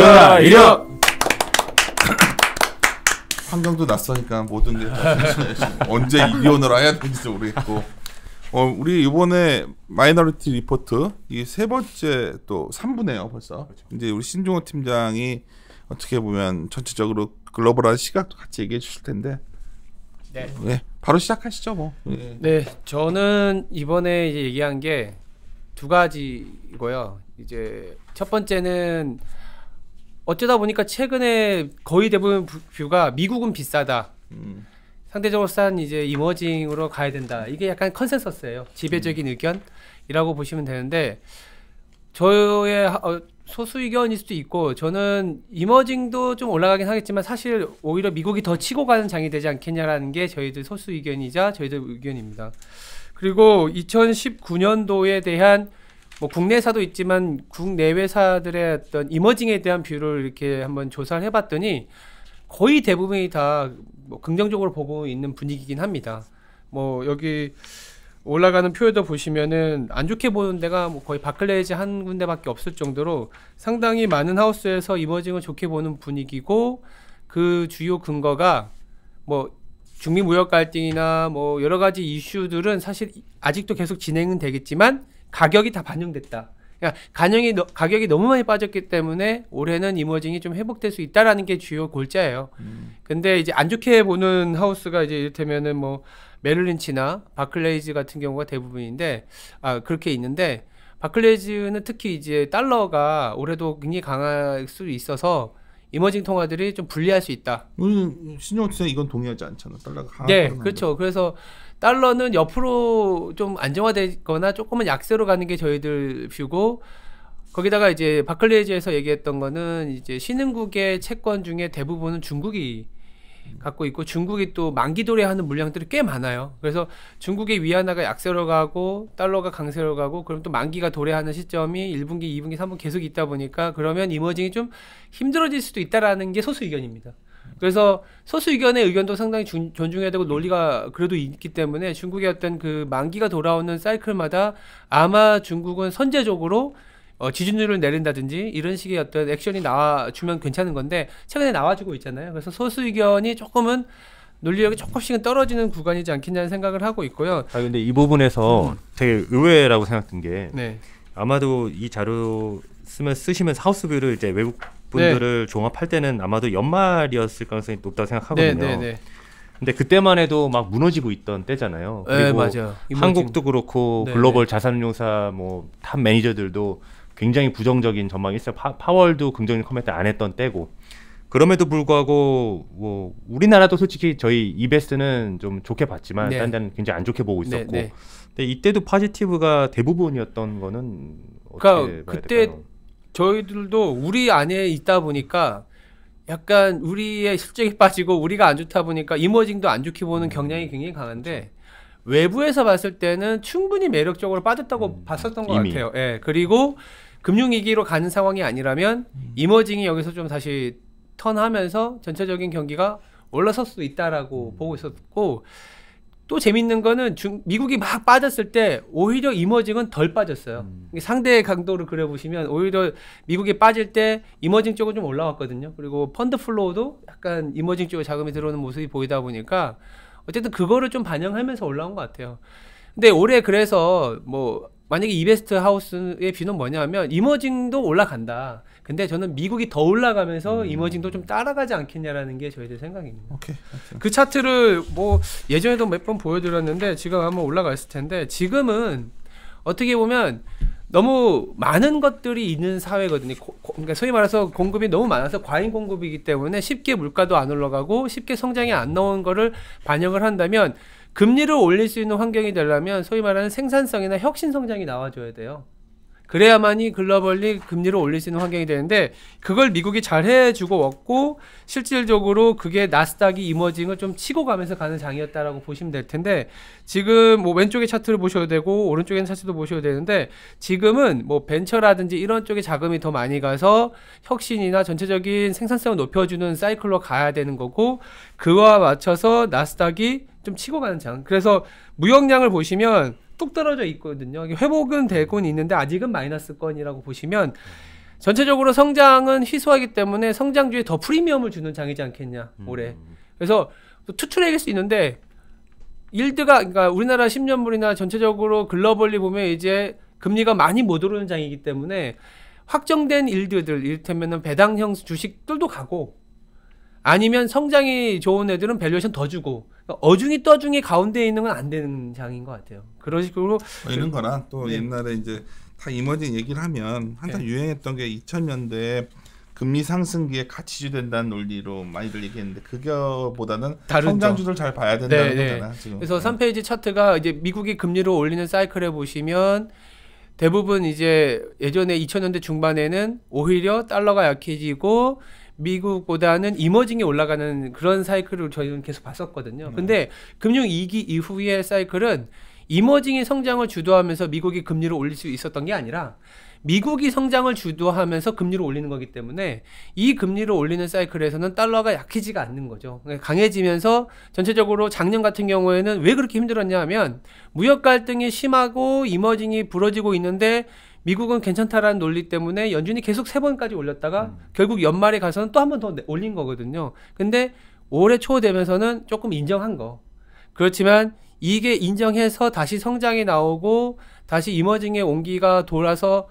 이겨라 이겨. 환경도 낯서니까 모든 게 언제 이혼을 해야 되는지 모르겠고. 우리 이번에 마이너리티 리포트 이 세 번째 또 3부네요 벌써. 그렇죠. 이제 우리 신종호 팀장이 어떻게 보면 전체적으로 글로벌한 시각도 같이 얘기해 주실 텐데. 네. 네, 바로 시작하시죠 뭐. 네. 네, 저는 이번에 이제 얘기한 게 두 가지고요. 이제 첫 번째는 어쩌다 보니까 최근에 거의 대부분 뷰가 미국은 비싸다. 상대적으로 싼 이제 이머징으로 가야 된다. 이게 약간 컨센서스예요. 지배적인 의견이라고 보시면 되는데 저의 소수 의견일 수도 있고 저는 이머징도 좀 올라가긴 하겠지만 사실 오히려 미국이 더 치고 가는 장이 되지 않겠냐라는 게 저희들 소수 의견이자 저희들 의견입니다. 그리고 2019년도에 대한 뭐 국내사도 있지만 국내 회사들의 어떤 이머징에 대한 뷰를 이렇게 한번 조사를 해봤더니 거의 대부분이 다 뭐 긍정적으로 보고 있는 분위기긴 합니다. 뭐 여기 올라가는 표에도 보시면은 안 좋게 보는 데가 뭐 거의 바클레이즈 한 군데밖에 없을 정도로 상당히 많은 하우스에서 이머징을 좋게 보는 분위기고 그 주요 근거가 뭐 중미 무역 갈등이나 뭐 여러 가지 이슈들은 사실 아직도 계속 진행은 되겠지만 가격이 다 반영됐다. 그러니까 가격이 너무 많이 빠졌기 때문에 올해는 이머징이 좀 회복될 수 있다라는 게 주요 골자예요. 근데 이제 안 좋게 보는 하우스가 이제 이를테면은 뭐 메릴린치나 바클레이즈 같은 경우가 대부분인데 그렇게 있는데 바클레이즈는 특히 이제 달러가 올해도 굉장히 강할 수 있어서 이머징 통화들이 좀 불리할 수 있다. 신용호 팀장 이건 동의하지 않잖아. 달러가 네, 그렇죠. 그래서 달러는 옆으로 좀 안정화되거나 조금은 약세로 가는 게 저희들 뷰고 거기다가 이제 바클레이즈에서 얘기했던 거는 이제 신흥국의 채권 중에 대부분은 중국이 갖고 있고 중국이 또 만기 도래하는 물량들이 꽤 많아요. 그래서 중국의 위안화가 약세로 가고 달러가 강세로 가고 그럼 또 만기가 도래하는 시점이 1분기, 2분기, 3분기 계속 있다 보니까 그러면 이머징이 좀 힘들어질 수도 있다라는 게 소수 의견입니다. 그래서 소수 의견의 의견도 상당히 존중해야 되고 논리가 그래도 있기 때문에 중국의 어떤 그 만기가 돌아오는 사이클마다 아마 중국은 선제적으로 지준율을 내린다든지 이런 식의 어떤 액션이 나와주면 괜찮은 건데 최근에 나와주고 있잖아요. 그래서 소수 의견이 조금은 논리력이 조금씩은 떨어지는 구간이지 않겠냐는 생각을 하고 있고요. 근데 이 부분에서 되게 의외라고 생각된 게 네. 아마도 이 자료 쓰시면 하우스뷰를 이제 외국 분들을 네. 종합할 때는 아마도 연말이었을 가능성이 높다고 생각하거든요. 네, 네, 네. 근데 그때만 해도 막 무너지고 있던 때잖아요. 그리고 네, 맞아요. 한국도 그렇고 네, 글로벌 네. 자산운용사 뭐 탑 매니저들도 굉장히 부정적인 전망이 있어요. 파월도 긍정적인 코멘트 안 했던 때고. 그럼에도 불구하고 뭐 우리나라도 솔직히 저희 이베스트는 좀 좋게 봤지만 네. 딴 데는 굉장히 안 좋게 보고 있었고. 네, 네. 근데 이때도 포지티브가 대부분이었던 거는 어떻게 그러니까 봐야 그때 될까요? 저희들도 우리 안에 있다 보니까 약간 우리의 실적이 빠지고 우리가 안 좋다 보니까 이머징도 안 좋게 보는 경향이 굉장히 강한데 외부에서 봤을 때는 충분히 매력적으로 빠졌다고 봤었던 것 이미. 같아요. 예. 그리고 금융위기로 가는 상황이 아니라면 이머징이 여기서 좀 다시 턴하면서 전체적인 경기가 올라설 수도 있다라고 보고 있었고 또 재밌는 거는 미국이 막 빠졌을 때 오히려 이머징은 덜 빠졌어요. 상대의 강도를 그려보시면 오히려 미국이 빠질 때 이머징 쪽은 좀 올라왔거든요. 그리고 펀드 플로우도 약간 이머징 쪽에 자금이 들어오는 모습이 보이다 보니까 어쨌든 그거를 좀 반영하면서 올라온 것 같아요. 근데 올해 그래서 뭐 만약에 이베스트 하우스의 뷰는 뭐냐면 이머징도 올라간다. 근데 저는 미국이 더 올라가면서 이머징도 좀 따라가지 않겠냐라는 게 저희들 생각입니다. 오케이. 그 차트를 뭐 예전에도 몇 번 보여드렸는데 지금 한번 올라가 있을 텐데 지금은 어떻게 보면 너무 많은 것들이 있는 사회거든요. 그러니까 소위 말해서 공급이 너무 많아서 과잉 공급이기 때문에 쉽게 물가도 안 올라가고 쉽게 성장이 안 나온 거를 반영을 한다면 금리를 올릴 수 있는 환경이 되려면 소위 말하는 생산성이나 혁신 성장이 나와줘야 돼요. 그래야만이 글로벌리 금리를 올릴 수 있는 환경이 되는데 그걸 미국이 잘 해주고 왔고 실질적으로 그게 나스닥이 이머징을 좀 치고 가면서 가는 장이었다라고 보시면 될 텐데 지금 뭐 왼쪽에 차트를 보셔도 되고 오른쪽에 차트도 보셔도 되는데 지금은 뭐 벤처라든지 이런 쪽에 자금이 더 많이 가서 혁신이나 전체적인 생산성을 높여주는 사이클로 가야 되는 거고 그와 맞춰서 나스닥이 좀 치고 가는 장. 그래서 무역량을 보시면 뚝 떨어져 있거든요. 회복은 되곤 있는데 아직은 마이너스권이라고 보시면 전체적으로 성장은 희소하기 때문에 성장주에 더 프리미엄을 주는 장이지 않겠냐 올해. 그래서 투트랙일 수 있는데 일드가 그러니까 우리나라 10년물이나 전체적으로 글로벌리 보면 이제 금리가 많이 못 오르는 장이기 때문에 확정된 일드들 이를테면은 배당형 주식들도 가고 아니면 성장이 좋은 애들은 밸류에이션 더 주고 그러니까 어중이 떠중이 가운데 있는 건 안 되는 장인 것 같아요. 그런 식으로 이런 거랑 또 네. 옛날에 이제 다 이머징 얘기를 하면 항상 네. 유행했던 게 2000년대에 금리 상승기에 가치주 된다는 논리로 많이들 얘기했는데 그거보다는 다르죠. 성장주들 잘 봐야 된다는 네, 거잖아. 지금. 그래서 3페이지 차트가 이제 미국이 금리를 올리는 사이클에 보시면 대부분 이제 예전에 2000년대 중반에는 오히려 달러가 약해지고 미국보다는 이머징이 올라가는 그런 사이클을 저희는 계속 봤었거든요. 근데 금융 위기 이후의 사이클은 이머징이 성장을 주도하면서 미국이 금리를 올릴 수 있었던 게 아니라 미국이 성장을 주도하면서 금리를 올리는 거기 때문에 이 금리를 올리는 사이클에서는 달러가 약해지가 않는 거죠. 강해지면서 전체적으로 작년 같은 경우에는 왜 그렇게 힘들었냐 하면 무역 갈등이 심하고 이머징이 부러지고 있는데 미국은 괜찮다라는 논리 때문에 연준이 계속 3번까지 올렸다가 결국 연말에 가서는 또 한 번 더 올린 거거든요. 근데 올해 초 되면서는 조금 인정한 거. 그렇지만 이게 인정해서 다시 성장이 나오고 다시 이머징의 온기가 돌아서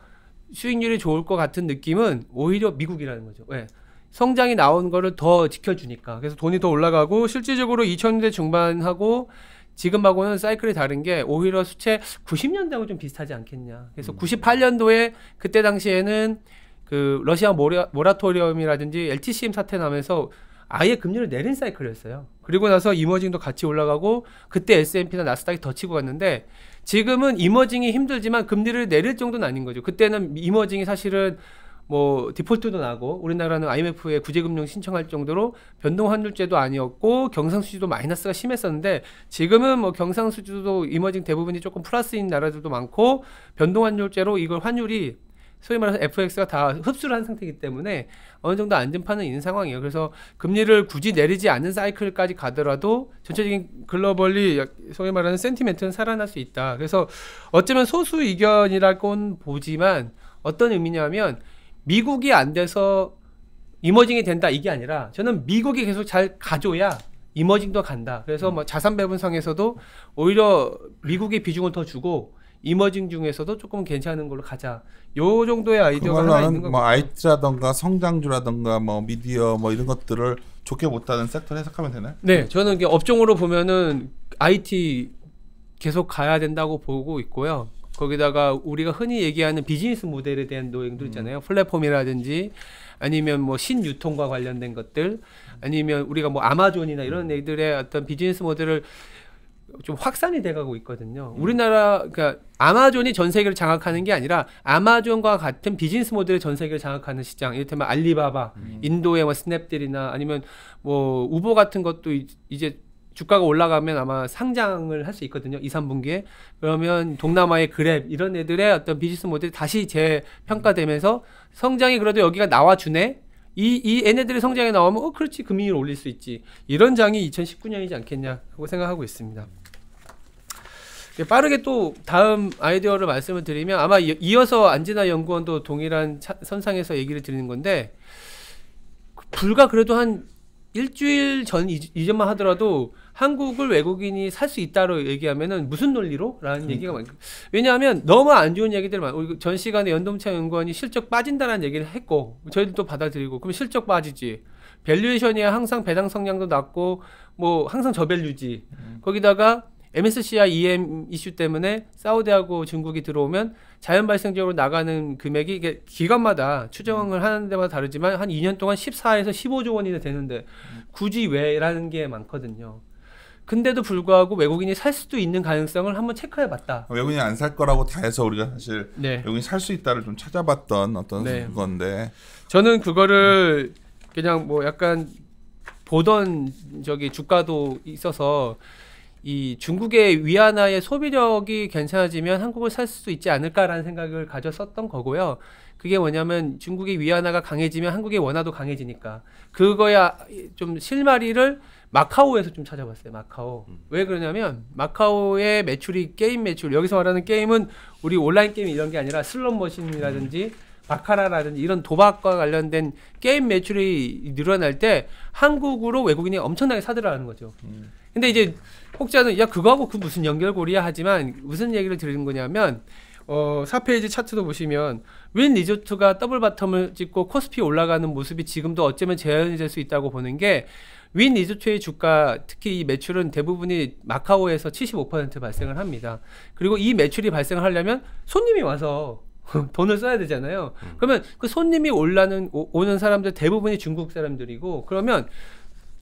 수익률이 좋을 것 같은 느낌은 오히려 미국이라는 거죠. 왜? 성장이 나온 거를 더 지켜주니까. 그래서 돈이 더 올라가고 실질적으로 2000년대 중반하고 지금하고는 사이클이 다른 게 오히려 수채 90년대하고 좀 비슷하지 않겠냐. 그래서 98년도에 그때 당시에는 그 러시아 모라토리엄이라든지 LTCM 사태 나면서 아예 금리를 내린 사이클이었어요. 그리고 나서 이머징도 같이 올라가고 그때 S&P나 나스닥이 더 치고 갔는데 지금은 이머징이 힘들지만 금리를 내릴 정도는 아닌 거죠. 그때는 이머징이 사실은 뭐 디폴트도 나고 우리나라는 IMF에 구제금융 신청할 정도로 변동환율제도 아니었고 경상수지도 마이너스가 심했었는데 지금은 뭐 경상수지도 이머징 대부분이 조금 플러스인 나라들도 많고 변동환율제로 이걸 환율이 소위 말해서 FX가 다 흡수를 한 상태이기 때문에 어느 정도 안전판은 있는 상황이에요. 그래서 금리를 굳이 내리지 않는 사이클까지 가더라도 전체적인 글로벌리 소위 말하는 센티멘트는 살아날 수 있다. 그래서 어쩌면 소수 의견이라고는 보지만 어떤 의미냐면 미국이 안 돼서 이머징이 된다 이게 아니라 저는 미국이 계속 잘 가줘야 이머징도 간다. 그래서 뭐 자산 배분상에서도 오히려 미국의 비중을 더 주고 이머징 중에서도 조금 괜찮은 걸로 가자. 요 정도의 아이디어가 하나 있는 거고. 뭐 IT라던가 성장주라던가 뭐 미디어 뭐 이런 것들을 좋게 못하는 섹터를 해석하면 되나요? 네, 저는 이게 업종으로 보면은 IT 계속 가야 된다고 보고 있고요. 거기다가 우리가 흔히 얘기하는 비즈니스 모델에 대한 노행도 있잖아요. 플랫폼이라든지 아니면 뭐 신유통과 관련된 것들 아니면 우리가 뭐 아마존이나 이런 애들의 어떤 비즈니스 모델을 좀 확산이 돼가고 있거든요. 우리나라 그러니까 아마존이 전 세계를 장악하는 게 아니라 아마존과 같은 비즈니스 모델의 전 세계를 장악하는 시장. 이를테면 알리바바, 인도의 뭐 스냅들이나 아니면 뭐 우버 같은 것도 이제 주가가 올라가면 아마 상장을 할 수 있거든요. 2, 3분기에. 그러면 동남아의 그랩 이런 애들의 어떤 비즈니스 모델이 다시 재평가되면서 성장이 그래도 여기가 나와주네. 이 얘네들의 성장이 나오면 그렇지 금리를 올릴 수 있지. 이런 장이 2019년이지 않겠냐 하고 생각하고 있습니다. 빠르게 또 다음 아이디어를 말씀을 드리면 아마 이어서 안진아 연구원도 동일한 선상에서 얘기를 드리는 건데 불과 그래도 한 일주일 전 이전만 하더라도 한국을 외국인이 살 수 있다로 얘기하면은 무슨 논리로? 라는 얘기가 많고 왜냐하면 너무 안 좋은 얘기들 많고 전 시간에 연동차 연구원이 실적 빠진다라는 얘기를 했고 저희도 받아들이고 그럼 실적 빠지지 밸류에이션이 항상 배당 성량도 낮고 뭐 항상 저밸류지 거기다가 MSCI EM 이슈 때문에 사우디하고 중국이 들어오면 자연 발생적으로 나가는 금액이 이게 기간마다 추정을 하는 데마다 다르지만 한 2년 동안 14에서 15조 원이나 되는데 굳이 왜라는 게 많거든요. 근데도 불구하고 외국인이 살 수도 있는 가능성을 한번 체크해 봤다. 외국인이 안 살 거라고 다 해서 우리가 사실 네. 외국인이 살 수 있다를 좀 찾아봤던 어떤 네. 건데 저는 그거를 그냥 뭐 약간 보던 저기 주가도 있어서 이 중국의 위안화의 소비력이 괜찮아지면 한국을 살 수 있지 않을까라는 생각을 가졌었던 거고요. 그게 뭐냐면 중국의 위안화가 강해지면 한국의 원화도 강해지니까 그거야 좀 실마리를 마카오에서 좀 찾아봤어요. 마카오. 왜 그러냐면 마카오의 매출이 게임 매출 여기서 말하는 게임은 우리 온라인 게임 이런 게 아니라 슬롯 머신이라든지 바카라라든지 이런 도박과 관련된 게임 매출이 늘어날 때 한국으로 외국인이 엄청나게 사들어가는 거죠. 근데 이제 혹자는 야 그거하고 그 무슨 연결고리야 하지만 무슨 얘기를 드리는 거냐면 4페이지 차트도 보시면 윈 리조트가 더블 바텀을 찍고 코스피 올라가는 모습이 지금도 어쩌면 재현이 될 수 있다고 보는 게 윈 리조트의 주가 특히 이 매출은 대부분이 마카오에서 75% 발생을 합니다. 그리고 이 매출이 발생하려면 손님이 와서 돈을 써야 되잖아요. 그러면 그 손님이 오는 사람들 대부분이 중국 사람들이고 그러면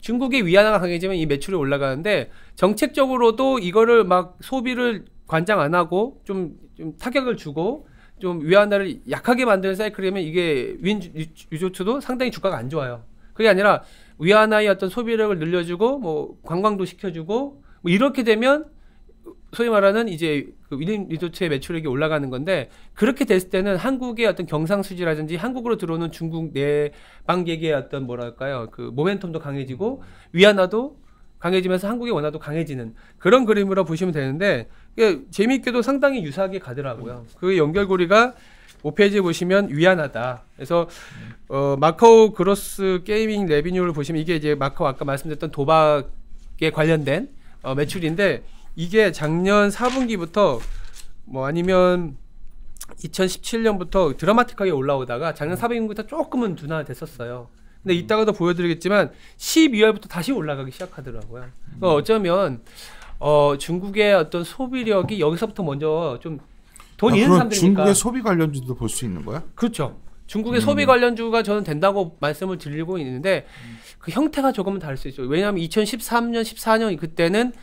중국의 위안화가 강해지면 이 매출이 올라가는데 정책적으로도 이거를 막 소비를 관장 안 하고 좀 타격을 주고 좀 위안화를 약하게 만드는 사이클이면 이게 윈 리조트도 상당히 주가가 안 좋아요. 그게 아니라 위안화의 어떤 소비력을 늘려주고 뭐 관광도 시켜주고 뭐 이렇게 되면 소위 말하는 이제 그 윈 리조트의 매출액이 올라가는 건데 그렇게 됐을 때는 한국의 어떤 경상수지라든지 한국으로 들어오는 중국 내방객의 어떤 뭐랄까요 그 모멘텀도 강해지고 위안화도 강해지면서 한국의 원화도 강해지는 그런 그림으로 보시면 되는데 이게 재미있게도 상당히 유사하게 가더라고요. 그 연결고리가 5페이지에 보시면 위안화다. 그래서 마카오 그로스 게이밍 레비뉴를 보시면 이게 이제 마카오 아까 말씀드렸던 도박에 관련된 매출인데 이게 작년 4분기부터 뭐 아니면 2017년부터 드라마틱하게 올라오다가 작년 4분기부터 조금은 둔화됐었어요. 근데 이따가도 보여드리겠지만 12월부터 다시 올라가기 시작하더라고요. 그러니까 어쩌면 중국의 어떤 소비력이 여기서부터 먼저 좀 돈 있는 사람들이니까 중국의 소비 관련주도 볼 수 있는 거야? 그렇죠. 중국의 소비 관련주가 저는 된다고 말씀을 드리고 있는데 그 형태가 조금은 다를 수 있죠. 왜냐하면 2013년, 14년 그때는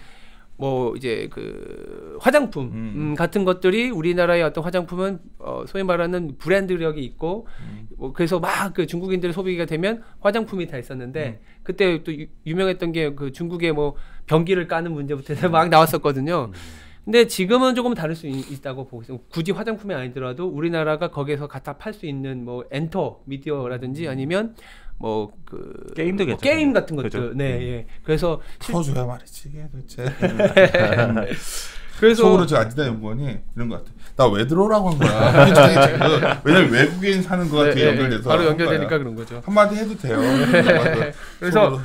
뭐 이제 그 화장품 같은 것들이 우리나라의 어떤 화장품은 소위 말하는 브랜드력이 있고 뭐 그래서 막 그 중국인들의 소비가 되면 화장품이 다 있었는데 그때 또 유명했던 게 그 중국의 뭐 변기를 까는 문제부터 해서 막 나왔었거든요. 근데 지금은 조금 다를 수 있다고 보고 있어요. 굳이 화장품이 아니더라도 우리나라가 거기에서 갖다 팔 수 있는 뭐 엔터 미디어라든지 아니면 뭐 그 게임도 뭐 괜찮아요. 게임 같은 것들. 그렇죠. 네, 예. 그래서 터줘야 말이지 이게 도대체. 그래서 속으로 저 아디다 연구원이 이런 것 같아. 나 왜 들어오라고 한 거야? 굉장히 지금 왜냐면 외국인 사는 거 같아 연결돼서 바로 연결되니까 그런 거죠. 한마디 해도 돼요. 그래서 속으로.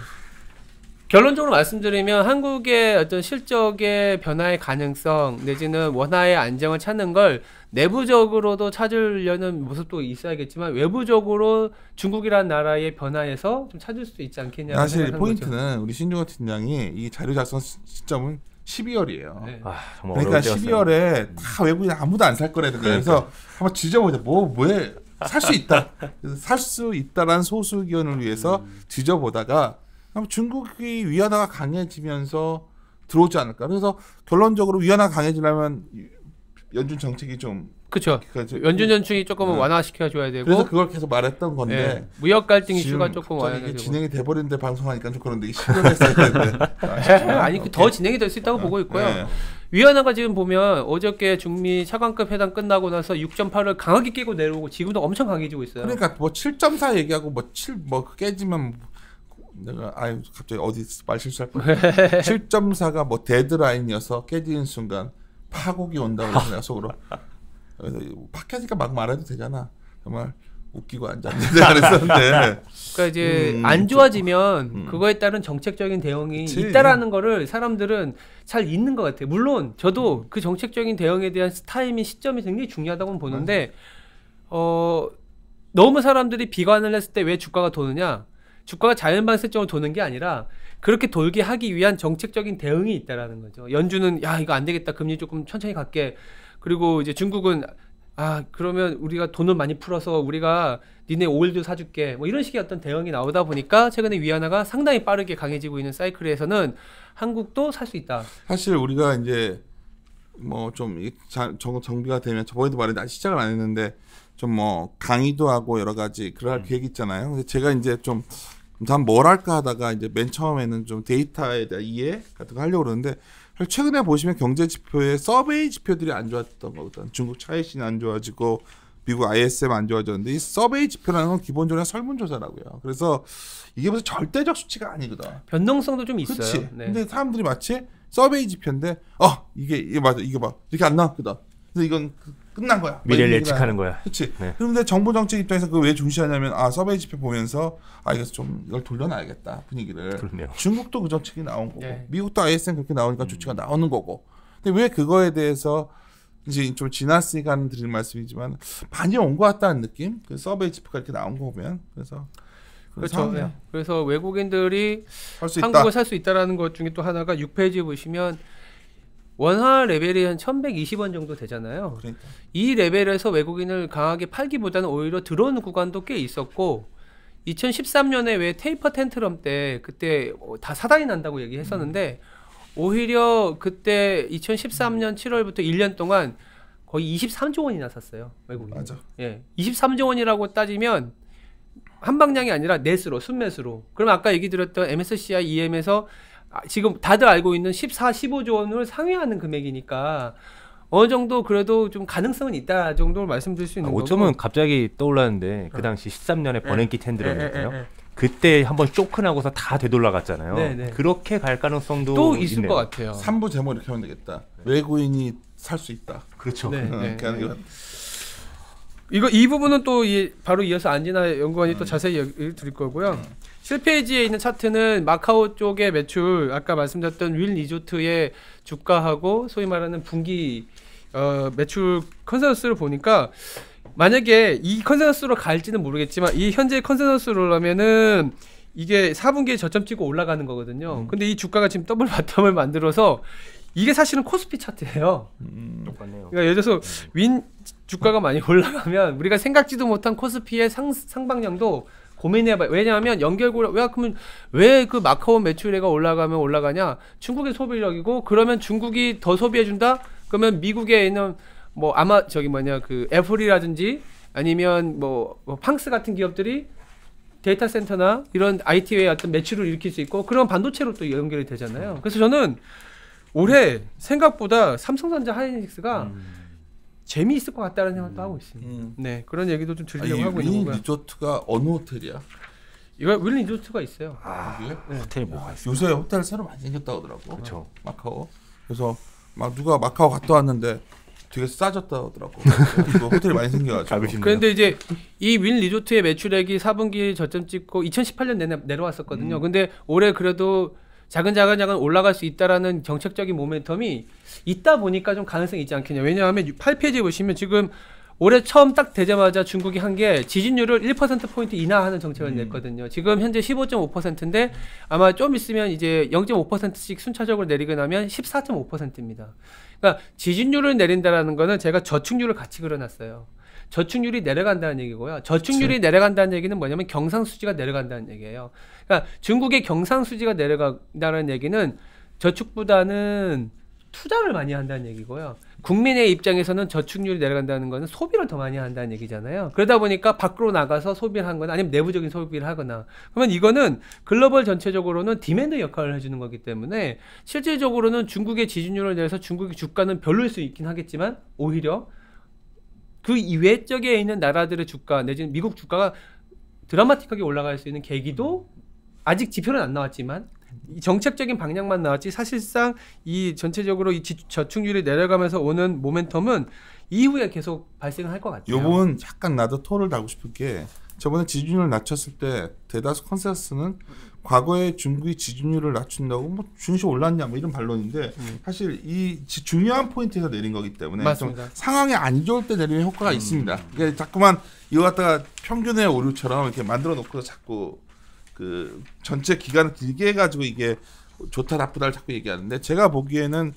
결론적으로 말씀드리면 한국의 어떤 실적의 변화의 가능성 내지는 원화의 안정을 찾는 걸 내부적으로도 찾으려는 모습도 있어야겠지만 외부적으로 중국이라는 나라의 변화에서 좀 찾을 수 있지 않겠냐. 사실 포인트는 우리 신중호 팀장이 이 자료 작성 시점은 12월이에요. 네. 정말 그러니까 어려울 때였어요. 12월에 다 외국인 아무도 안 살 거라는 거예요. 그래서 한번 뒤져보자. 뭐에 살 수 있다. 살 수 있다라는 소수 의견을 위해서 뒤져보다가 중국이 위안화가 강해지면서 들어오지 않을까. 그래서 결론적으로 위안화가 강해지려면 연준 정책이 좀 그렇죠. 그러니까 연준 전충이 조금은 완화시켜 줘야 되고. 그래서 그걸 계속 말했던 건데 네. 무역 갈등 지금 이슈가 조금 갑자기 완화되고. 이게 진행이 돼버리는데 방송하니까 좀 그런데 이게 시간했어야 되는데 아니 더 진행이 될 수 있다고 보고 있고요. 네. 위안화가 지금 보면 어저께 중미 차관급 회담 끝나고 나서 6.8을 강하게 깨고 내려오고 지금도 엄청 강해지고 있어요. 그러니까 뭐 7.4 얘기하고 뭐 7 뭐 깨지면 내가 아유 갑자기 어디 말 실수할 뻔. 7.4가 뭐 데드라인이어서 깨지는 순간 파국이 온다고 그래서 내가 속으로 그래서 팟캐스트니까 막 말해도 되잖아. 정말 웃기고 앉았는데 그랬었는데 그러니까 이제 안 좋아지면 그거에 따른 정책적인 대응이 그치. 있다라는 거를 사람들은 잘 잊는 것 같아요. 물론 저도 그 정책적인 대응에 대한 타이밍 시점이 굉장히 중요하다고 보는데 너무 사람들이 비관을 했을 때 왜 주가가 도느냐? 주가가 자연반색적으로 도는 게 아니라 그렇게 돌게 하기 위한 정책적인 대응이 있다라는 거죠. 연준은 야 이거 안 되겠다 금리 조금 천천히 갈게. 그리고 이제 중국은 그러면 우리가 돈을 많이 풀어서 우리가 니네 오일도 사줄게. 뭐 이런 식의 어떤 대응이 나오다 보니까 최근에 위안화가 상당히 빠르게 강해지고 있는 사이클에서는 한국도 살 수 있다. 사실 우리가 이제 뭐 좀 정비가 되면 저번에도 말했는데 아직 시작을 안 했는데 좀 뭐 강의도 하고 여러 가지 그럴 계획 있잖아요. 근데 제가 이제 좀 뭘 할까 하다가 이제 맨 처음에는 좀 데이터에 대한 이해 같은 거 하려고 그러는데 최근에 보시면 경제 지표의 서베이 지표들이 안 좋았던 거거든. 중국 차이신이 안 좋아지고 미국 ISM 안 좋아졌는데 이 서베이 지표라는 건 기본적으로 설문조사라고요. 그래서 이게 무슨 절대적 수치가 아니거든. 변동성도 좀 있어요. 그렇지. 네. 근데 사람들이 마치 서베이 지표인데 이게 맞아 이게 봐 이렇게 안 나왔거든. 그래서 이건 끝난 거야. 미래를 예측하는 거야. 그렇지. 네. 그런데 정부 정책 입장에서 그걸 왜 중시하냐면 서베이 지표 보면서 이거 좀 이걸 돌려놔야겠다 분위기를. 그렇네요. 중국도 그 정책이 나온 거고 네. 미국도 ISM 그렇게 나오니까 조치가 나오는 거고. 근데 왜 그거에 대해서 이제 좀 지났으니까 드릴 말씀이지만 많이 온 것 같다는 느낌? 그 서베이 지표가 이렇게 나온 거 보면 그래서 그렇죠. 네. 그래서 외국인들이 할 수 있다. 한국을 살 수 있다라는 것 중에 또 하나가 6페이지 보시면 원화 레벨이 한 1120원 정도 되잖아요. 그러니까. 이 레벨에서 외국인을 강하게 팔기보다는 오히려 들어오는 구간도 꽤 있었고 2013년에 왜 테이퍼 텐트럼 때 그때 다 사단이 난다고 얘기했었는데 오히려 그때 2013년 7월부터 1년 동안 거의 23조 원이나 샀어요. 외국인. 맞아. 예. 23조 원이라고 따지면 한방량이 아니라 넷으로 순매수로. 그럼 아까 얘기 드렸던 MSCI EM에서 지금 다들 알고 있는 14, 15조 원을 상회하는 금액이니까 어느 정도 그래도 좀 가능성은 있다 정도로 말씀드릴 수 있는 거고. 5점은 갑자기 떠올랐는데 그 당시 13년에 버냉키 텐드럼이었거든요. 그때 한번 쇼크나고서 다 되돌아갔잖아요. 네네. 그렇게 갈 가능성도 또 있을 있네요. 것 같아요. 3부 제목 이렇게 하면 되겠다. 외국인이 살 수 있다. 그렇죠. 네, 네, 그냥 네. 이건 이 부분은 또 바로 이어서 안진아 연구원이 또 자세히 얘기를 드릴 거고요. 7페이지에 있는 차트는 마카오 쪽의 매출, 아까 말씀드렸던 윌 리조트의 주가하고 소위 말하는 분기 매출 컨센서스를 보니까 만약에 이 컨센서스로 갈지는 모르겠지만 이 현재 컨센서스로라면은 이게 4분기에 저점 찍고 올라가는 거거든요. 근데 이 주가가 지금 더블 바텀을 만들어서 이게 사실은 코스피 차트예요. 똑같네요. 그러니까 예를 들어서 윈 주가가 많이 올라가면 우리가 생각지도 못한 코스피의 상방량도 고민해봐요. 왜냐하면 연결고리 왜 그 마카오 매출액가 올라가면 올라가냐? 중국의 소비력이고 그러면 중국이 더 소비해준다? 그러면 미국에 있는 뭐 아마 그 애플이라든지 아니면 뭐 팡스 같은 기업들이 데이터 센터나 이런 IT의 어떤 매출을 일으킬 수 있고 그런 반도체로 또 연결이 되잖아요. 그래서 저는 올해 생각보다 삼성전자 하이닉스가 재미있을 것 같다는 생각도 하고 있습니다. 네, 그런 얘기도 좀 드리려고 하고 있는 윈 거고요. 리조트가 어느 호텔이야? 이거 윌 리조트가 있어요. 여기에? 네. 호텔 뭐가 있어? 요새 호텔 새로 많이 생겼다고 하더라고. 그렇죠. 마카오. 그래서 막 누가 마카오 갔다 왔는데 되게 싸졌다 하더라고. 호텔이 많이 생겨가지고. 가보시네요. 그런데 이제 이 윌 리조트의 매출액이 4분기 저점 찍고 2018년 내려왔었거든요. 근데 올해 그래도 작은 올라갈 수 있다라는 정책적인 모멘텀이 있다 보니까 좀 가능성이 있지 않겠냐. 왜냐하면 8페이지에 보시면 지금 올해 처음 딱 되자마자 중국이 한 게 지진율을 1%포인트 인하하는 정책을 냈거든요. 지금 현재 15.5%인데 아마 좀 있으면 이제 0.5%씩 순차적으로 내리고 나면 14.5%입니다. 그러니까 지진율을 내린다라는 거는 제가 저축률을 같이 그려놨어요. 저축률이 내려간다는 얘기고요. 저축률이 그치. 내려간다는 얘기는 뭐냐면 경상수지가 내려간다는 얘기예요. 그러니까 중국의 경상수지가 내려간다는 얘기는 저축보다는 투자를 많이 한다는 얘기고요. 국민의 입장에서는 저축률이 내려간다는 거는 소비를 더 많이 한다는 얘기잖아요. 그러다 보니까 밖으로 나가서 소비를 한 거나 아니면 내부적인 소비를 하거나 그러면 이거는 글로벌 전체적으로는 디맨드 역할을 해주는 거기 때문에 실질적으로는 중국의 지진율을 내서 중국의 주가는 별로일 수 있긴 하겠지만 오히려 그 이외 쪽에 있는 나라들의 주가 내지는 미국 주가가 드라마틱하게 올라갈 수 있는 계기도 아직 지표는 안 나왔지만 이 정책적인 방향만 나왔지 사실상 이 전체적으로 이 저축률이 내려가면서 오는 모멘텀은 이후에 계속 발생을 할 것 같아요. 요 부분 약간 나도 토를 달고 싶은 게 저번에 지준율을 낮췄을 때 대다수 컨센서스는 과거에 중국이 지준율을 낮춘다고 뭐 주식이 올랐냐 뭐 이런 반론인데 사실 이 중요한 포인트에서 내린 거기 때문에 맞습니다. 좀 상황이 안 좋을 때 내리는 효과가 있습니다. 그러니까 자꾸만 이거 갖다가 평균의 오류처럼 이렇게 만들어 놓고서 자꾸 그 전체 기간을 길게 해가지고 이게 좋다 나쁘다를 자꾸 얘기하는데 제가 보기에는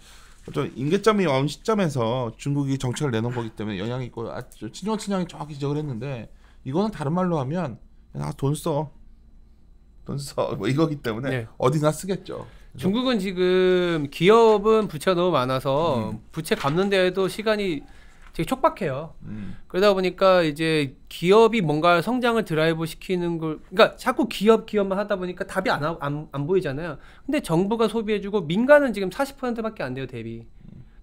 좀 임계점이 온 시점에서 중국이 정책을 내놓은 거기 때문에 영향이 있고 친형이 정확히 지적을 했는데 이거는 다른 말로 하면 돈 써 뭐 이거기 때문에 네. 어디나 쓰겠죠. 중국은 지금 기업은 부채가 너무 많아서 부채 갚는 데에도 시간이 되게 촉박해요. 그러다 보니까 이제 기업이 뭔가 성장을 드라이브 시키는 걸, 그러니까 자꾸 기업만 하다 보니까 답이 안 보이잖아요. 근데 정부가 소비해주고 민간은 지금 40%밖에 안 돼요, 대비.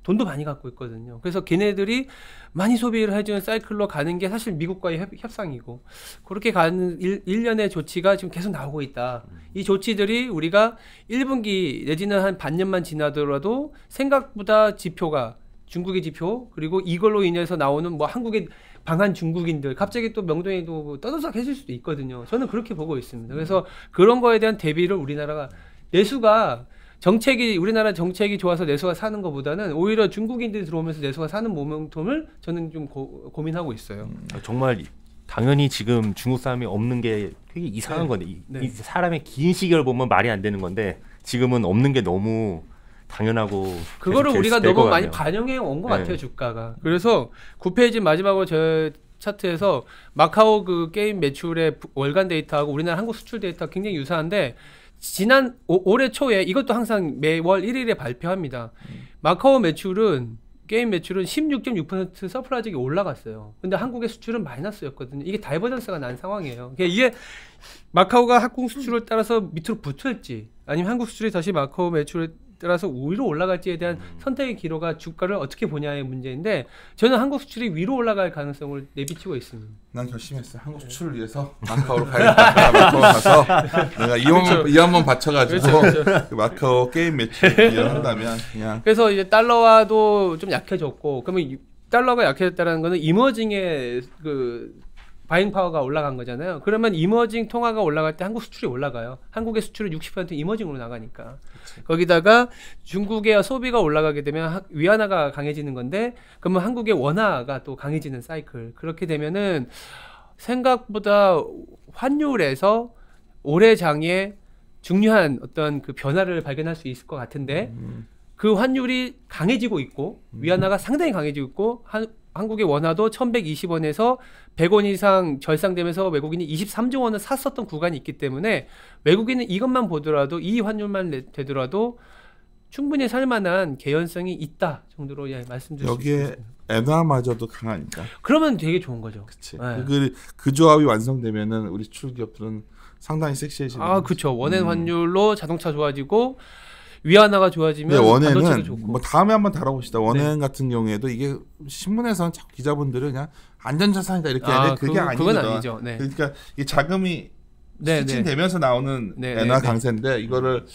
돈도 많이 갖고 있거든요. 그래서 걔네들이 많이 소비를 해주는 사이클로 가는 게 사실 미국과의 협상이고 그렇게 가는 일련의 조치가 지금 계속 나오고 있다. 이 조치들이 우리가 1분기 내지는 한 반년만 지나더라도 생각보다 지표가 중국의 지표 그리고 이걸로 인해서 나오는 뭐 한국의 방한 중국인들 갑자기 또 명동에도 떠들썩해질 수도 있거든요. 저는 그렇게 보고 있습니다. 그래서 그런 거에 대한 대비를 우리나라가 내수가 우리나라 정책이 좋아서 내수가 사는 것보다는 오히려 중국인들이 들어오면서 내수가 사는 모멘텀을 저는 좀 고민하고 있어요. 정말 당연히 지금 중국 사람이 없는 게 되게 이상한 건데 이 사람의 긴 시기를 보면 말이 안 되는 건데 지금은 없는 게 너무 당연하고 그거를 우리가 될 너무 것 많이 같네요. 반영해 온 것 같아요. 주가가. 그래서 9페이지 마지막으로 저 차트에서 마카오 그 게임 매출의 월간 데이터하고 우리나라 한국 수출 데이터 굉장히 유사한데 지난 올해 초에 이것도 항상 매월 1일에 발표합니다. 마카오 게임 매출은 16.6% 서프라이즈하게 올라갔어요. 근데 한국의 수출은 마이너스였거든요. 이게 다이버전스가 난 상황이에요. 그러니까 이게 마카오가 한국 수출을 따라서 밑으로 붙을지 아니면 한국 수출이 다시 마카오 매출을 따라서 위로 올라갈지에 대한 선택의 기로가 주가를 어떻게 보냐의 문제인데 저는 한국 수출이 위로 올라갈 가능성을 내비치고 있습니다. 난 결심했어요. 한국 수출을 위해서 마카오로 가야겠다. 마카오 가서 내가 이 한번 바쳐가지고 그 마카오 게임 매출 이해한다면 그냥. 그래서 이제 달러화도 좀 약해졌고 그러면 달러가 약해졌다는 거는 이머징의 그 바잉 파워가 올라간 거잖아요. 그러면 이머징 통화가 올라갈 때 한국 수출이 올라가요. 한국의 수출은 60% 이머징으로 나가니까. 그치. 거기다가 중국의 소비가 올라가게 되면 위안화가 강해지는 건데 그러면 한국의 원화가 또 강해지는 사이클. 그렇게 되면은 생각보다 환율에서 올해 장에 중요한 어떤 그 변화를 발견할 수 있을 것 같은데 그 환율이 강해지고 있고 위안화가 상당히 강해지고 있고 한국의 원화도 1120원에서 100원 이상 절상되면서 외국인이 23조 원을 샀었던 구간이 있기 때문에 외국인은 이것만 보더라도 이 환율만 되더라도 충분히 살만한 개연성이 있다 정도로 말씀드릴 수 있습니다. 여기에 엔화마저도 강하니까. 그러면 되게 좋은 거죠. 그치. 네. 그 조합이 완성되면은 우리 출기업들은 상당히 섹시해지는. 그렇죠. 원엔 환율로 자동차 좋아지고 위안화가 좋아지면 원에는 뭐 다음에 한번 다뤄봅시다. 원엔 같은 경우에도 이게 신문에서는 자꾸 기자분들은 그냥 안전자산이다 이렇게 하는데 그게 아니거든. 그건 아니죠. 네. 그러니까 이 자금이 수진되면서 나오는 엔화 강세인데 이거를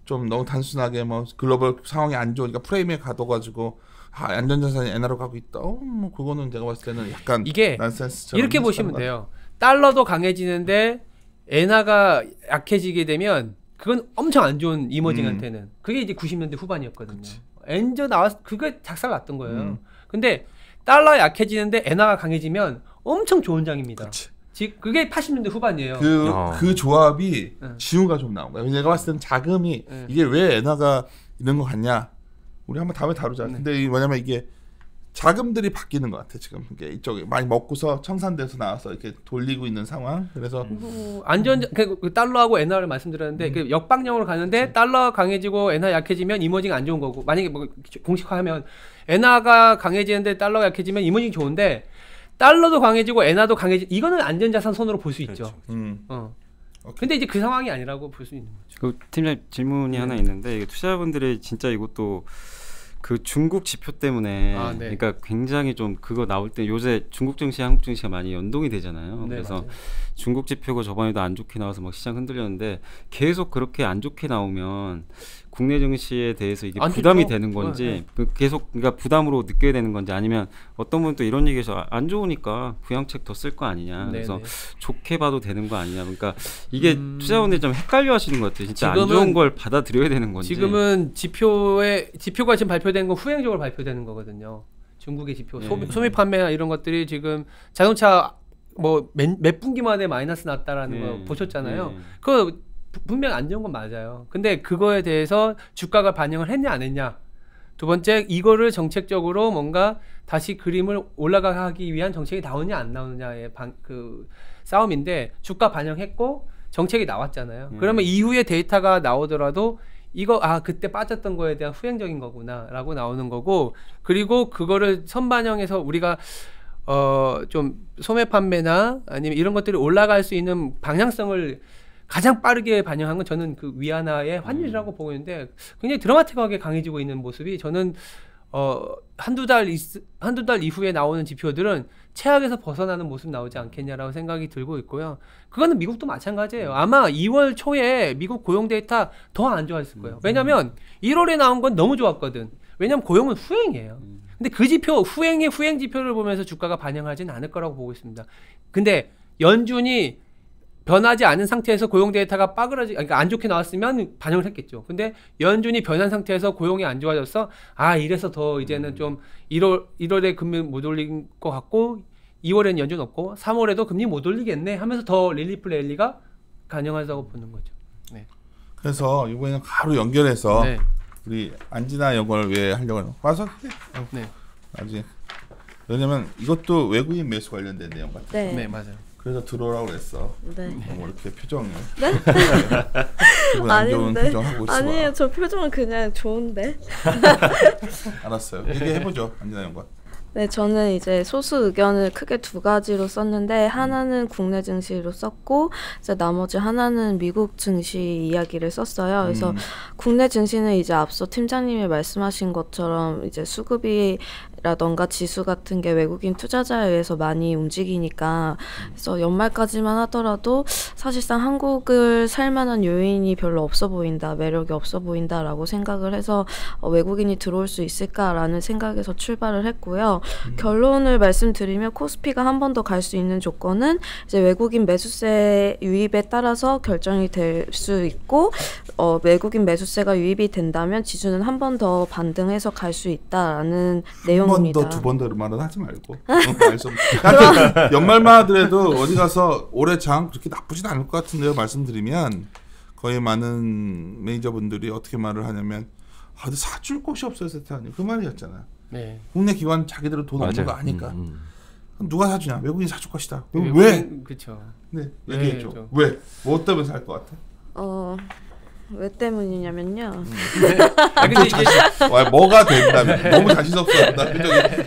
좀 너무 단순하게 뭐 글로벌 상황이 안 좋으니까 프레임에 가둬가지고 안전자산이 엔화로 가고 있다. 뭐 그거는 제가 봤을 때는 약간 이게 난센스처럼 이렇게 보시면 돼요. 달러도 강해지는데 엔화가 약해지게 되면 그건 엄청 안 좋은 이머징한테는 그게 이제 90년대 후반이었거든요. 엔저 나왔 그게 작살났던 거예요. 근데 달러 약해지는데 엔화가 강해지면 엄청 좋은 장입니다. 그게 80년대 후반이에요. 그 조합이 징후가 좀 나온 거예요. 내가 봤을 때는 자금이 이게 왜 엔화가 이런 거 같냐? 우리 한번 다음에 다루자. 근데 뭐냐면 이게 자금들이 바뀌는 것 같아 지금. 이게 이쪽에 많이 먹고서 청산돼서 나와서 이렇게 돌리고 있는 상황. 그래서 그 달러하고 엔화를 말씀드렸는데 그 역방향으로 가는데 달러 강해지고 엔화 약해지면 이머징 안 좋은 거고 만약에 뭐 공식화하면 엔화가 강해지는데 달러가 약해지면 이머징 좋은데 달러도 강해지고 엔화도 이거는 안전자산 손으로 볼 수 있죠. 근데 이제 그 상황이 아니라고 볼 수 있는 거죠. 그 팀장님 질문이 하나 있는데 이게 투자자분들이 진짜 이것도 그 중국 지표 때문에 그러니까 굉장히 좀 그거 나올 때 요새 중국 증시, 한국 증시가 많이 연동이 되잖아요. 그래서 맞아요. 중국 지표가 저번에도 안 좋게 나와서 막 시장 흔들렸는데 계속 그렇게 안 좋게 나오면 국내 증시에 대해서 이게 부담이 되는 건지 계속 그러니까 부담으로 느껴야 되는 건지 아니면 어떤 분은 또 이런 얘기해서 안 좋으니까 부양책 더 쓸 거 아니냐. 그래서 좋게 봐도 되는 거 아니냐. 그러니까 이게 투자자분들이 좀 헷갈려 하시는 것 같아요. 진짜 안 좋은 걸 받아들여야 되는 건지. 지금은 지표가 지금 발표된 건 후행적으로 발표되는 거거든요. 중국의 지표 소비 판매나 이런 것들이 지금 자동차 뭐 몇 분기 만에 마이너스 났다라는 거 보셨잖아요. 그거 분명 안 좋은 건 맞아요. 근데 그거에 대해서 주가가 반영을 했냐 안 했냐. 두 번째 이거를 정책적으로 뭔가 다시 그림을 올라가기 위한 정책이 나오느냐 안 나오느냐의 그 싸움인데 주가 반영했고 정책이 나왔잖아요. 그러면 이후에 데이터가 나오더라도 이거 그때 빠졌던 거에 대한 후행적인 거구나라고 나오는 거고 그리고 그거를 선반영해서 우리가 좀 소매 판매나 아니면 이런 것들이 올라갈 수 있는 방향성을 가장 빠르게 반영한 건 저는 그 위안화의 환율이라고 보고 있는데 굉장히 드라마틱하게 강해지고 있는 모습이 저는 한두 달 이후에 나오는 지표들은 최악에서 벗어나는 모습 나오지 않겠냐라고 생각이 들고 있고요. 그거는 미국도 마찬가지예요. 아마 2월 초에 미국 고용 데이터 더 안 좋아했을 거예요. 왜냐하면 1월에 나온 건 너무 좋았거든. 왜냐하면 고용은 후행이에요. 근데 그 지표 후행 지표를 보면서 주가가 반영하지는 않을 거라고 보고 있습니다. 근데 연준이 변하지 않은 상태에서 고용 데이터가 그러니까 안 좋게 나왔으면 반영을 했겠죠. 근데 연준이 변한 상태에서 고용이 안 좋아졌어. 이래서 더 이제는 좀 1월에 금리 못 올린 것 같고 2월에는 연준 없고 3월에도 금리 못 올리겠네 하면서 더 릴리프 랠리가 가능하다고 보는 거죠. 네. 그래서 이번에는 바로 연결해서 네. 우리 안진아 연구를 왜 하려고 하는 와서 네. 나중에 왜냐면 이것도 외국인 매수 관련된 내용 같아요. 네. 네, 맞아요. 그래서 들어오라고 그랬어. 네. 뭐 이렇게 표정을 네? 기분 안 좋은 아닌데. 표정 하고 있어. 아니에요. 저 표정은 그냥 좋은데. 알았어요. 얘기해 보죠. 안진아 연구. 네, 저는 이제 소수 의견을 크게 두 가지로 썼는데 하나는 국내 증시로 썼고 이제 나머지 하나는 미국 증시 이야기를 썼어요. 그래서 국내 증시는 이제 앞서 팀장님이 말씀하신 것처럼 이제 수급이라던가 지수 같은 게 외국인 투자자에 의해서 많이 움직이니까 그래서 연말까지만 하더라도 사실상 한국을 살만한 요인이 별로 없어 보인다, 매력이 없어 보인다라고 생각을 해서 외국인이 들어올 수 있을까라는 생각에서 출발을 했고요. 결론을 말씀드리면 코스피가 한 번 더 갈 수 있는 조건은 이제 외국인 매수세 유입에 따라서 결정이 될 수 있고 외국인 매수세가 유입이 된다면 지수는 한 번 더 반등해서 갈 수 있다라는 내용입니다. 한 번 더, 두 번 더 말은 하지 말고. 하여튼 연말만 하더라도 어디 가서 올해 장 그렇게 나쁘진 않을 것 같은데요. 말씀드리면 거의 많은 매니저분들이 어떻게 말을 하냐면 근데 사줄 곳이 없어요, 세타님. 그 말이었잖아요. 네. 국내 기관 자기들은 돈 없는 거 아니까. 그럼 누가 사주냐? 외국인이 사줄 것이다. 왜? 그렇죠. 네, 얘기해줘. 네, 왜? 뭐 때문에 살 것 같아? 왜 때문이냐면요. 근데 이게 뭐가 된다면 너무 자신 없어.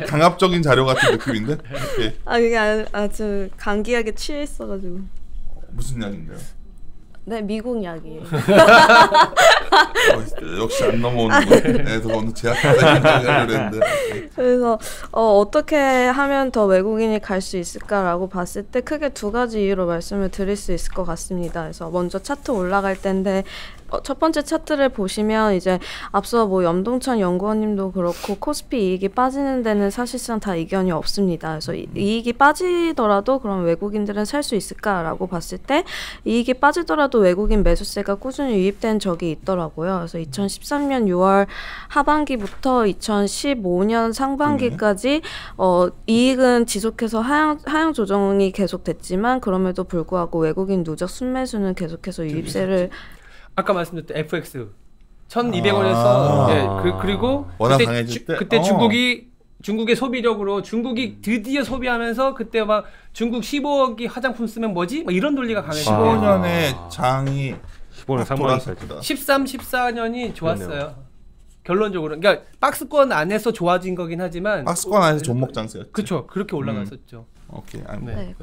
강압적인 자료 같은 느낌인데. 예. 그게 아주 감기약에 취해 있어가지고. 무슨 약인데요? 네, 미국 약이에요. 역시 안 넘어오는 거. 그래서 오늘 제약하려고 그랬는데. 그래서 어떻게 하면 더 외국인이 갈 수 있을까라고 봤을 때 크게 두 가지 이유로 말씀을 드릴 수 있을 것 같습니다. 그래서 먼저 차트 올라갈 때인데 첫 번째 차트를 보시면 이제 앞서 뭐 염동천 연구원님도 그렇고 코스피 이익이 빠지는 데는 사실상 다 이견이 없습니다. 그래서 이익이 빠지더라도 그럼 외국인들은 살 수 있을까라고 봤을 때 이익이 빠지더라도 외국인 매수세가 꾸준히 유입된 적이 있더라고요. 그래서 2013년 6월 하반기부터 2015년 상반기까지 이익은 지속해서 하향 조정이 계속됐지만 그럼에도 불구하고 외국인 누적 순매수는 계속해서 유입세를 아까 말씀드렸던 FX 1,200원에서 그리고 워낙 강해질 때 그때 중국의 소비력으로 중국이 드디어 소비하면서 그때 막 중국 15억이 화장품 쓰면 뭐지? 막 이런 논리가 강했어요. 15년에 장이 15년 상반기까지 13, 14년이 좋았어요. 결론적으로 그러니까 박스권 안에서 좋아진 거긴 하지만 박스권 안에서 종목 장세였죠. 그렇죠. 그렇게 올라갔었죠. 오케이. 네,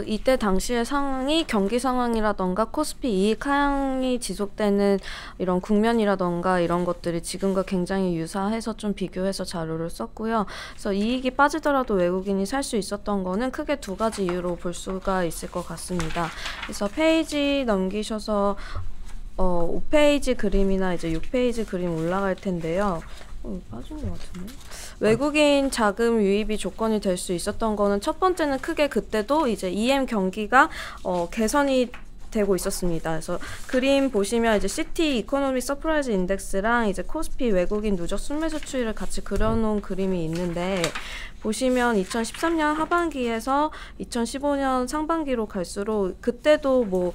이때 당시의 상황이 경기 상황이라던가 코스피 이익 하향이 지속되는 이런 국면이라던가 이런 것들이 지금과 굉장히 유사해서 좀 비교해서 자료를 썼고요. 그래서 이익이 빠지더라도 외국인이 살 수 있었던 거는 크게 두 가지 이유로 볼 수가 있을 것 같습니다. 그래서 페이지 넘기셔서 5페이지 그림이나 이제 6페이지 그림 올라갈 텐데요. 빠진 것 같은데. 외국인 자금 유입이 조건이 될 수 있었던 거는 첫 번째는 크게 그때도 이제 EM 경기가 개선이 되고 있었습니다. 그래서 그림 보시면 이제 시티 이코노미 서프라이즈 인덱스랑 이제 코스피 외국인 누적 순매수 추이를 같이 그려놓은 그림이 있는데 보시면 2013년 하반기에서 2015년 상반기로 갈수록 그때도 뭐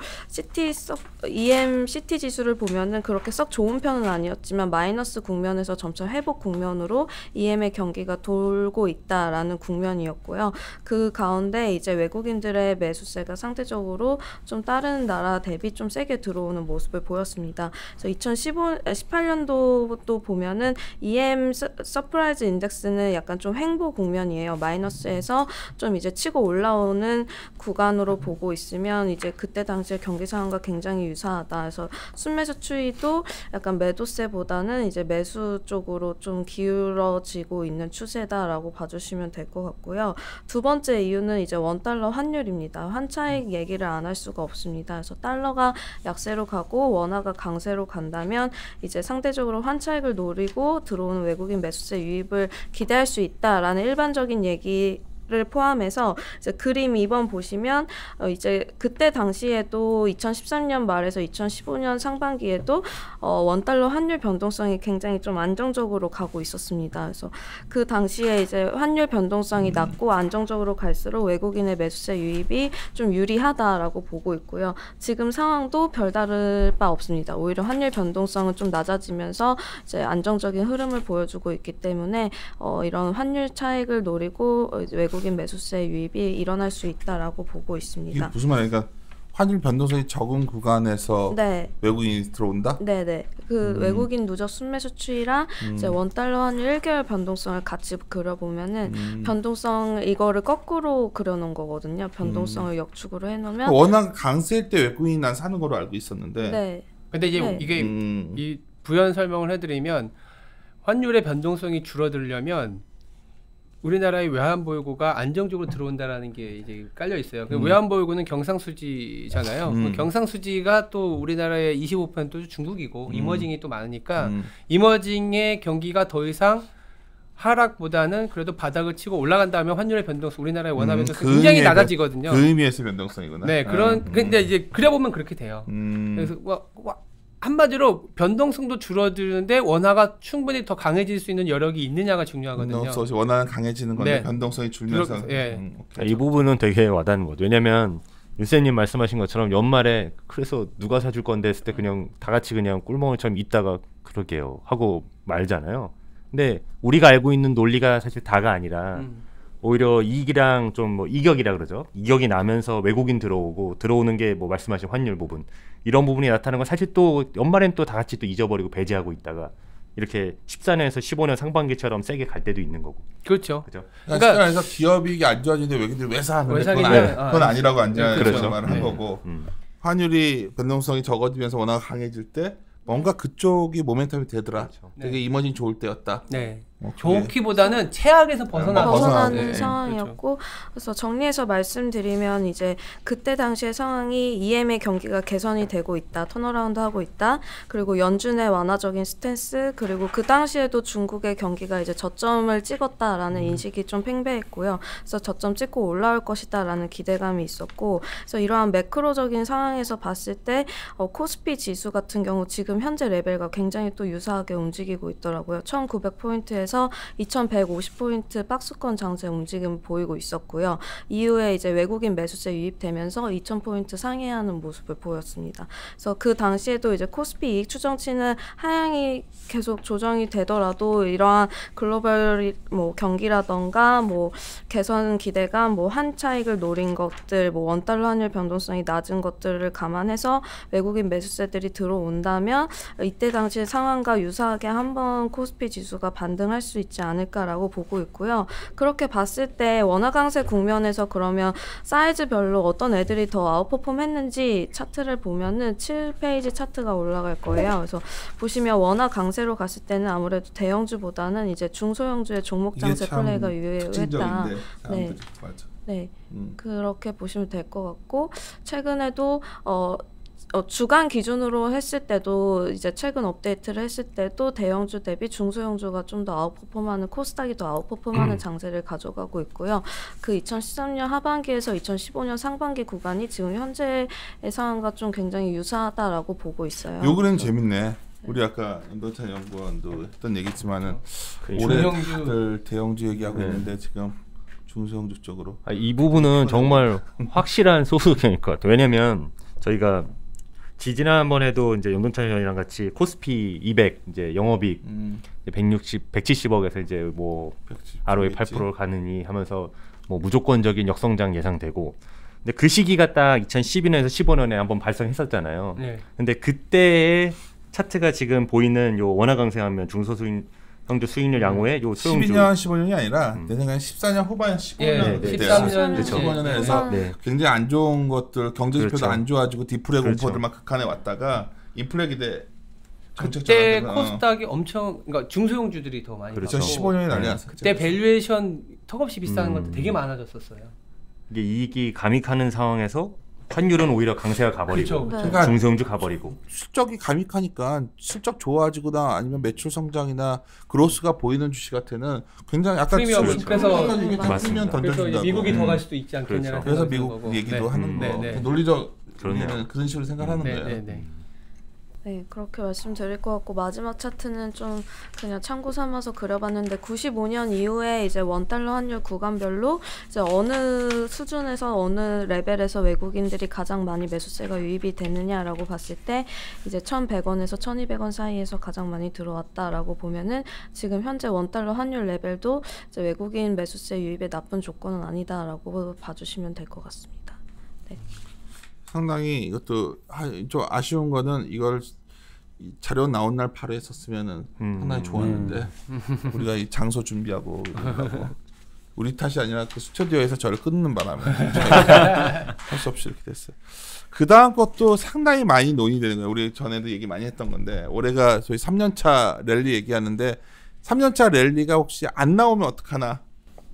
EM 시티 지수를 보면은 그렇게 썩 좋은 편은 아니었지만 마이너스 국면에서 점차 회복 국면으로 EM의 경기가 돌고 있다라는 국면이었고요. 그 가운데 이제 외국인들의 매수세가 상대적으로 좀 다른 나라 대비 좀 세게 들어오는 모습을 보였습니다. 그래서 2018년도도 보면은 EM 서프라이즈 인덱스는 약간 좀 횡보 국면 국면이에요. 마이너스에서 좀 이제 치고 올라오는 구간으로 보고 있으면 이제 그때 당시에 경기 상황과 굉장히 유사하다. 그래서 순매수 추이도 약간 매도세보다는 이제 매수 쪽으로 좀 기울어지고 있는 추세다라고 봐주시면 될 것 같고요. 두 번째 이유는 이제 원달러 환율입니다. 환차익 얘기를 안 할 수가 없습니다. 그래서 달러가 약세로 가고 원화가 강세로 간다면 이제 상대적으로 환차익을 노리고 들어오는 외국인 매수세 유입을 기대할 수 있다라는 일반적인 얘기를 포함해서 이제 그림 2번 보시면 이제 그때 당시에도 2013년 말에서 2015년 상반기에도 원달러 환율 변동성이 굉장히 좀 안정적으로 가고 있었습니다. 그래서 그 당시에 이제 환율 변동성이 낮고 안정적으로 갈수록 외국인의 매수세 유입이 좀 유리하다라고 보고 있고요. 지금 상황도 별다를 바 없습니다. 오히려 환율 변동성은 좀 낮아지면서 이제 안정적인 흐름을 보여주고 있기 때문에 이런 환율 차익을 노리고 외국인 매수세 유입이 일어날 수 있다라고 보고 있습니다. 이게 무슨 말이야? 그러니까 환율 변동성이 적은 구간에서 네. 외국인이 들어온다? 네네. 그 외국인 누적 순매수 추이랑 이제 원달러 환율 1개월 변동성을 같이 그려보면은 변동성 이거를 거꾸로 그려놓은 거거든요. 변동성을 역축으로 해놓으면 워낙 강세일 때 외국인이 난 사는 거로 알고 있었는데. 네. 근데 이제 네. 이게 이 부연 설명을 해드리면 환율의 변동성이 줄어들려면 우리나라의 외환 보유고가 안정적으로 들어온다라는 게 이제 깔려 있어요. 외환 보유고는 경상수지잖아요. 그 경상수지가 또 우리나라의 25%도 중국이고 이머징이 또 많으니까 이머징의 경기가 더 이상 하락보다는 그래도 바닥을 치고 올라간다 하면 환율의 변동성, 우리나라의 원화 변동성 굉장히 낮아지거든요. 그 의미에서 변동성이구나. 네, 근데 이제 그려보면 그렇게 돼요. 그래서 한마디로 변동성도 줄어드는데 원화가 충분히 더 강해질 수 있는 여력이 있느냐가 중요하거든요. 원화는 강해지는 건데 네. 변동성이 줄면서. 이 부분은 되게 와닿는 거죠. 왜냐면 윤쌤님 말씀하신 것처럼 연말에 그래서 누가 사줄 건데 했을 때 그냥 다 같이 그냥 꿀멍울처럼 있다가 그러게요 하고 말잖아요. 근데 우리가 알고 있는 논리가 사실 다가 아니라 오히려 이익이랑 좀 뭐 이격이라 그러죠. 이격이 나면서 외국인 들어오는 게 뭐 말씀하신 환율 부분 이런 부분이 나타나는 건 사실 또 연말엔 또 다 같이 또 잊어버리고 배제하고 있다가 이렇게 14년에서 15년 상반기처럼 세게 갈 때도 있는 거고. 그렇죠. 그러니까 그래서 기업이익이 안 좋아지는데 외국인들이 왜 사는 왜 그건 아니라고 그렇죠. 말을 한 거고. 환율이 변동성이 적어지면서 원화가 강해질 때 뭔가 그쪽이 모멘텀이 되더라. 그렇죠. 되게 이머징 좋을 때였다. 네. 좋기보다는 최악에서 벗어나는 네. 상황이었고 그래서 정리해서 말씀드리면 이제 그때 당시의 상황이 EM의 경기가 개선이 되고 있다, 턴어라운드 하고 있다, 그리고 연준의 완화적인 스탠스, 그리고 그 당시에도 중국의 경기가 이제 저점을 찍었다라는 인식이 좀 팽배했고요. 그래서 저점 찍고 올라올 것이다라는 기대감이 있었고, 그래서 이러한 매크로적인 상황에서 봤을 때 코스피 지수 같은 경우 지금 현재 레벨과 굉장히 또 유사하게 움직이고 있더라고요. 1900포인트에서 2150포인트 박스권 장세 움직임 보이고 있었고요. 이후에 이제 외국인 매수세 유입되면서 2000포인트 상회하는 모습을 보였습니다. 그래서 그 당시에도 이제 코스피 이익 추정치는 하향이 계속 조정이 되더라도 이러한 글로벌 뭐 경기라던가 뭐 개선 기대감, 뭐 환차익을 노린 것들, 뭐 원달러 환율 변동성이 낮은 것들을 감안해서 외국인 매수세들이 들어온다면 이때 당시 상황과 유사하게 한번 코스피 지수가 반등할 수 있지 않을까라고 보고 있고요. 그렇게 봤을 때 원화 강세 국면에서 그러면 사이즈별로 어떤 애들이 더 아웃퍼폼 했는지 차트를 보면은 7페이지 차트가 올라갈 거예요. 그래서 보시면 원화 강세로 갔을 때는 아무래도 대형주보다는 이제 중소형주의 종목 장세 플레이가 유효했다. 네. 맞아. 네. 그렇게 보시면 될 것 같고, 최근에도 주간 기준으로 했을 때도 이제 최근 업데이트를 했을 때도 대형주 대비 중소형주가 좀 더 아웃퍼폼하는, 코스닥이 더 아웃퍼폼하는 장세를 가져가고 있고요. 그 2013년 하반기에서 2015년 상반기 구간이 지금 현재의 상황과 좀 굉장히 유사하다라고 보고 있어요. 요 그림 재밌네. 우리 아까 연동찬 연구원도 했던 얘기지만은 올해 다들 대형주 얘기하고 있는데 지금 중소형주 쪽으로. 이 부분은 정말 확실한 소수견일 것 같아요. 왜냐면 저희가 지난번에도 이제 연동찬 의원이랑 같이 코스피 200 이제 영업이익 170억에서 이제 뭐 ROE 8%를 가느니 하면서 뭐 무조건적인 역성장 예상되고, 근데 그 시기가 딱 2012년에서 15년에 한번 발생했었잖아요. 네. 근데 그때의 차트가 지금 보이는 요 원화 강세하면 중소수인 형도 수익률 양호에 요 소형주 12년, 15년이 아니라 내 생각엔 14년 후반, 15년, 네, 네, 13년, 그렇죠. 15년에 해서 네. 굉장히 안 좋은 것들, 경제 지표도 그렇죠. 안 좋아지고 디플레 그렇죠. 공포들만 극한에 왔다가 인플레 기대 그때 코스닥이 엄청 그러니까 중소형주들이 더 많이 그렇죠. 가고 15년이 난리 났었죠. 그때 밸류에이션 턱없이 비싼 것도 되게 많아졌었어요. 이게 이익이 감익하는 상황에서 환율은 오히려 강세가 가버리고 그렇죠. 그러니까 중소형주 가버리고 실적이 감익하니까 실적 좋아지거나 아니면 매출 성장이나 그로스가 보이는 주식한테는 굉장히 아까 프리미엄을 그래서 맞습니다. 프리미엄 그래서 이제 던져준다고. 미국이 더 갈 수도 있지 않겠냐는 그래서 생각이 미국 거고. 얘기도 네. 하는 거. 네, 네. 논리적 그렇네요. 우리는 그런 식으로 생각하는 네, 거예요. 네, 네. 네, 그렇게 말씀드릴 것 같고 마지막 차트는 좀 그냥 참고 삼아서 그려봤는데 95년 이후에 이제 원달러 환율 구간별로 이제 어느 수준에서 어느 레벨에서 외국인들이 가장 많이 매수세가 유입이 되느냐라고 봤을 때 이제 1,100원에서 1,200원 사이에서 가장 많이 들어왔다라고 보면은 지금 현재 원달러 환율 레벨도 이제 외국인 매수세 유입의 나쁜 조건은 아니다라고 봐주시면 될 것 같습니다. 네. 상당히 이것도 좀 아쉬운 거는 이걸 자료 나온 날 바로 했었으면은 상당히 좋았는데 우리가 이 장소 준비하고 이러고 우리 탓이 아니라 그 스튜디오에서 저를 끊는 바람에 할 수 없이 이렇게 됐어요. 그 다음 것도 상당히 많이 논의되는 거예요. 우리 전에도 얘기 많이 했던 건데 올해가 저희 3년차 랠리 얘기하는데 3년차 랠리가 혹시 안 나오면 어떡하나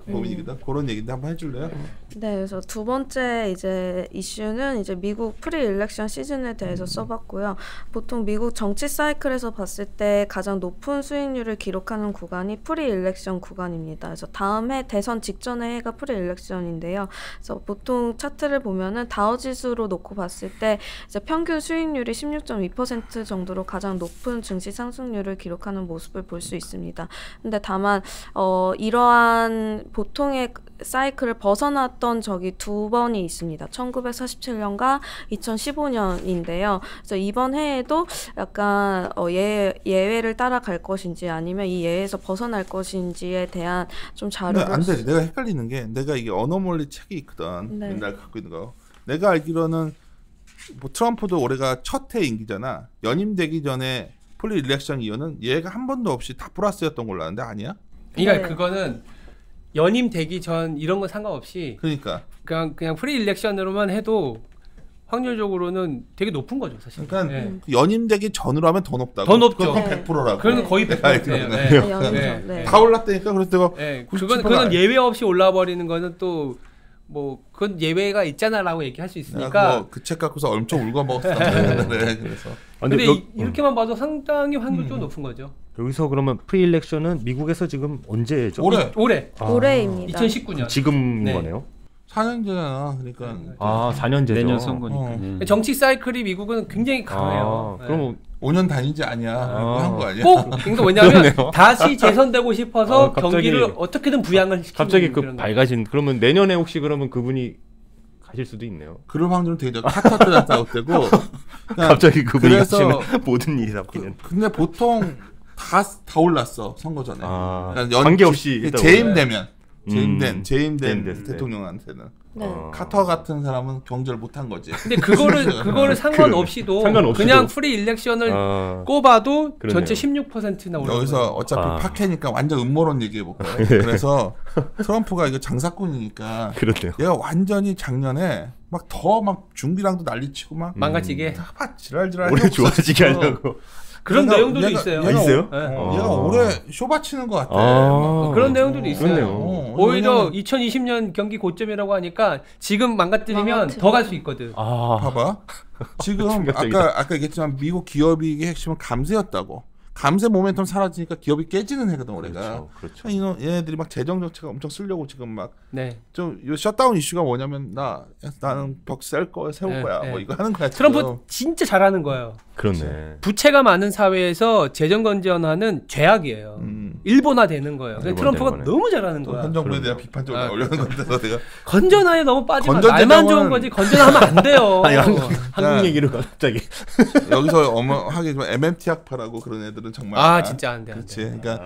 고민이거든. 그런 얘기도 한번 해줄래요? 네, 그래서 두 번째 이제 이슈는 이제 미국 프리 일렉션 시즌에 대해서 써봤고요. 보통 미국 정치 사이클에서 봤을 때 가장 높은 수익률을 기록하는 구간이 프리 일렉션 구간입니다. 그래서 다음 해 대선 직전의 해가 프리 일렉션인데요. 그래서 보통 차트를 보면은 다우 지수로 놓고 봤을 때 이제 평균 수익률이 16.2% 정도로 가장 높은 증시 상승률을 기록하는 모습을 볼 수 있습니다. 근데 다만 이러한 보통의 사이클을 벗어났던 적이 두 번이 있습니다. 1947년과 2015년인데요. 그래서 이번 해에도 약간 예외를 따라갈 것인지 아니면 이 예외에서 벗어날 것인지에 대한 좀 자료를 안 돼. 내가 헷갈리는 게 내가 이게 어노멀리 책이 있거든. 네. 맨날 갖고 있는 거. 내가 알기로는 뭐 트럼프도 올해가 첫 해 임기잖아. 연임되기 전에 프리 일렉션 이유는 얘가 한 번도 없이 다 플러스였던 걸로 아는데 아니야? 그러니까 네. 그거는 연임 되기 전 이런 거 상관없이 그러니까 그냥 프리 일렉션으로만 해도 확률적으로는 되게 높은 거죠, 사실. 그러니까 네. 연임되기 전으로 하면 더 높다고. 더 높죠. 그건 네. 100%라고. 그건 거의 내가 100%예요. 알기로는. 네, 연이죠. 네. 네. 다 올랐다니까. 그래서 내가 네, 90% 그건 예외 없이 올라 버리는 거는 또 뭐 그건 예외가 있잖아라고 얘기할 수 있으니까. 그 책 갖고서 엄청 울고 먹었단 말이야. 네, 그래서 근데 근데 이렇게만 봐도 상당히 확률 좀 높은 거죠. 여기서 그러면 프리 일렉션은 미국에서 지금 언제죠? 올해 올해 올해입니다. 2019년. 지금인 네. 거네요. 4년제잖아. 그러니까 4년제죠. 내년 선거니까. 정치 사이클이 미국은 굉장히 강해요. 네. 그럼 5년 다니지 아니야. 그거 한 거 아니야? 꼭 그러니까 뭐냐면 다시 재선되고 싶어서 갑자기- 경기를 어떻게든 부양을 시키는 갑자기 그 그런 거. 밝아진 그러면 내년에 혹시 그러면 그분이 가실 수도 있네요. 그럴 확률은 되게 카타트라 싸우고 갑자기 그분이 그래서- 가시면 모든 일이 바뀌는. 근데 보통 다 올랐어 선거 전에. 그러니까 관계없이 일단 재임되면 재임된 재임된 때. 대통령한테는 네. 카터 같은 사람은 경제를 못한 거지. 근데 그거를 상관없이도 상관없이도. 그냥 프리 일렉션을 꼽아도 그러네요. 전체 16%나 올라. 여기서 어차피 파케니까 완전 음모론 얘기해 볼까요? 그래서 트럼프가 이거 장사꾼이니까 그렇네요. 얘가 완전히 작년에 막 더 막 중비랑도 난리치고 막 망가지게 막 지랄지랄 올해 좋아지게 하려고. 그런 얘가- 내용들도 얘가- 있어요. 얘가 있어요? 네. 얘가 올해 쇼 바치는 것 같아. 그런 내용들도 있어요. 그렇네요. 오히려 2020년 경기 고점이라고 하니까 지금 망가뜨리면 더 갈 수 있거든. 봐봐. 지금 충격적이다. 아까 얘기했지만 미국 기업이익의 핵심은 감세였다고. 감세 모멘텀 사라지니까 기업이 깨지는 해거든 올해가. 그렇죠. 얘네들이 막 재정 정책 엄청 쓰려고 지금 막 네. 좀 이 셧다운 이슈가 뭐냐면 나는 벽 세울 거야 세울 네, 거야 네. 뭐 이거 하는 거야. 지금. 트럼프 진짜 잘하는 거예요. 그렇네. 부채가 많은 사회에서 재정 건전화는 죄악이에요. 일본화 되는 거예요. 근데 일본화 트럼프가 되는 너무 잘하는 또 거야. 현 정부에 대한 비판적으로 아, 올려는 건데서 내가 건전화에 너무 빠지면 건전 말만 재정은- 좋은 거지 건전하면 안 돼요. 아니 한국 얘기로 갑자기. 여기서 하기지만 MMT 학파라고 그런 애들은 정말 아 진짜 안 돼. 안 그렇지. 돼. 그러니까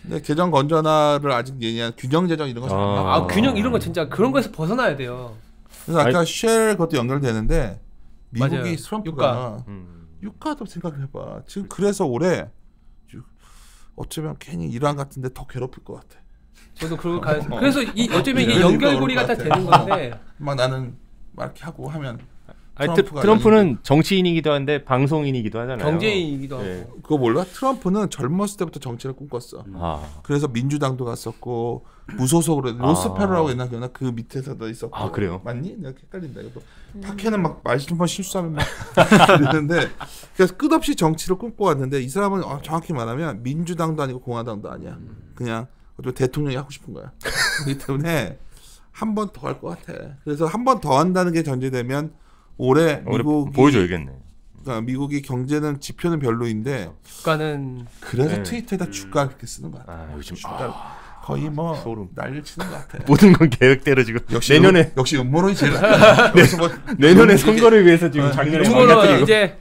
근데 재정 건전화를 아직 얘기한 균형 재정 이런 거 잘 안 나와. 아 균형 이런 거 진짜 그런 거에서 벗어나야 돼요. 그래서 아까 쉘 그것도 연결되는데 미국이 맞아요. 트럼프가 유가도 생각을 해봐. 지금 그래서 올해 어쩌면 괜히 이란 같은데 더 괴롭힐 것 같아. 저도 그래서 어쩌면 이게 연결고리가 다 되는 건데 막 나는 막 이렇게 하고 하면 아니, 트럼프는 정치인이기도 한데 방송인이기도 하잖아요. 경제인이기도 하고. 그거 몰라? 트럼프는 젊었을 때부터 정치를 꿈꿨어. 그래서 민주당도 갔었고 무소속으로 로스페로라고 옛날 기억나? 그 밑에서도 있었고. 아, 그래요? 맞니? 내가 헷갈린다. 이거 박해는 막 말 한 번 실수하면 막 그러는데 그래서 끝없이 정치를 꿈꿔왔는데 이 사람은 정확히 말하면 민주당도 아니고 공화당도 아니야. 그냥 대통령이 하고 싶은 거야. 그렇기 때문에 한 번 더 할 것 같아. 그래서 한 번 더 한다는 게 전제되면 올해 미국이 보여줘야겠네. 그러니까 미국이 경제는 지표는 별로인데 주가는 그래서 트위터에다 주가 그렇게 쓰는 거야. 요즘 거의 뭐 소름. 난리를 치는 것 같아. 모든 건 계획대로 지금 내년에 역시 음모론이 제일 내년에 선거를 위해서 지금 작년에 음모론 이제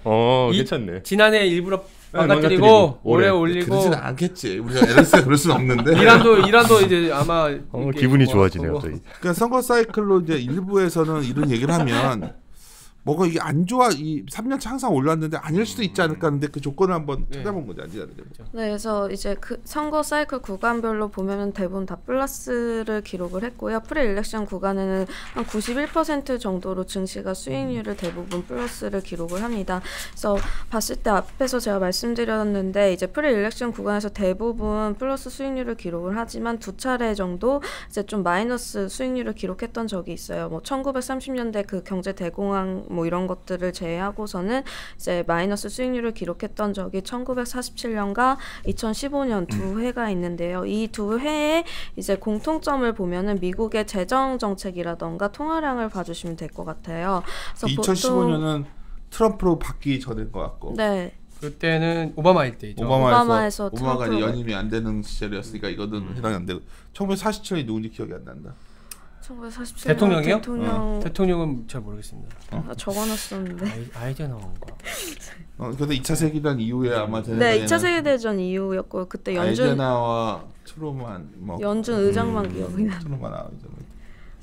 괜찮네. 지난해 일부러 망가뜨리고 올해 올리고 그러진 않겠지. 우리가 LS가 그럴 수는 없는데. 이란도 이제 아마 기분이 좋아지네요. 갑자기. 그러니까 선거 사이클로 이제 일부에서는 이런 얘기를 하면 뭐가 이게 안 좋아 이 3년차 항상 올랐는데 아닐 수도 있지 않을까 하는데 그 조건을 한번 찾아본 거지 아니잖아요. 네, 그래서 이제 그 선거 사이클 구간별로 보면은 대부분 다 플러스를 기록을 했고요. 프리일렉션 구간에는 한 91% 정도로 증시가 수익률을 대부분 플러스를 기록을 합니다. 그래서 봤을 때 앞에서 제가 말씀드렸는데 이제 프리일렉션 구간에서 대부분 플러스 수익률을 기록을 하지만 두 차례 정도 이제 좀 마이너스 수익률을 기록했던 적이 있어요. 뭐 1930년대 그 경제 대공황 뭐 이런 것들을 제외하고서는 이제 마이너스 수익률을 기록했던 적이 1947년과 2015년 두 해가 있는데요. 이 두 해에 이제 공통점을 보면은 미국의 재정 정책이라던가 통화량을 봐주시면 될 것 같아요. 그래서 2015년은 트럼프로 바뀌기 전인 것 같고. 네. 그때는 오바마일 때이죠. 오바마가 연임이 안 되는 시절이었으니까 이거는 해당이 안 되고 1947년이 누군지 기억이 안 난다. 1947년 대통령이요? 대통령은 잘 모르겠습니다. 적어놨었는데. 아이디어 나온 거. 근데 2차 세계대전 이후에 아마 네, 2차 세계대전 이후였고 그때 아이젠하와 트루만 연준 의장만 기억이 나. 트루만 나오잖아요.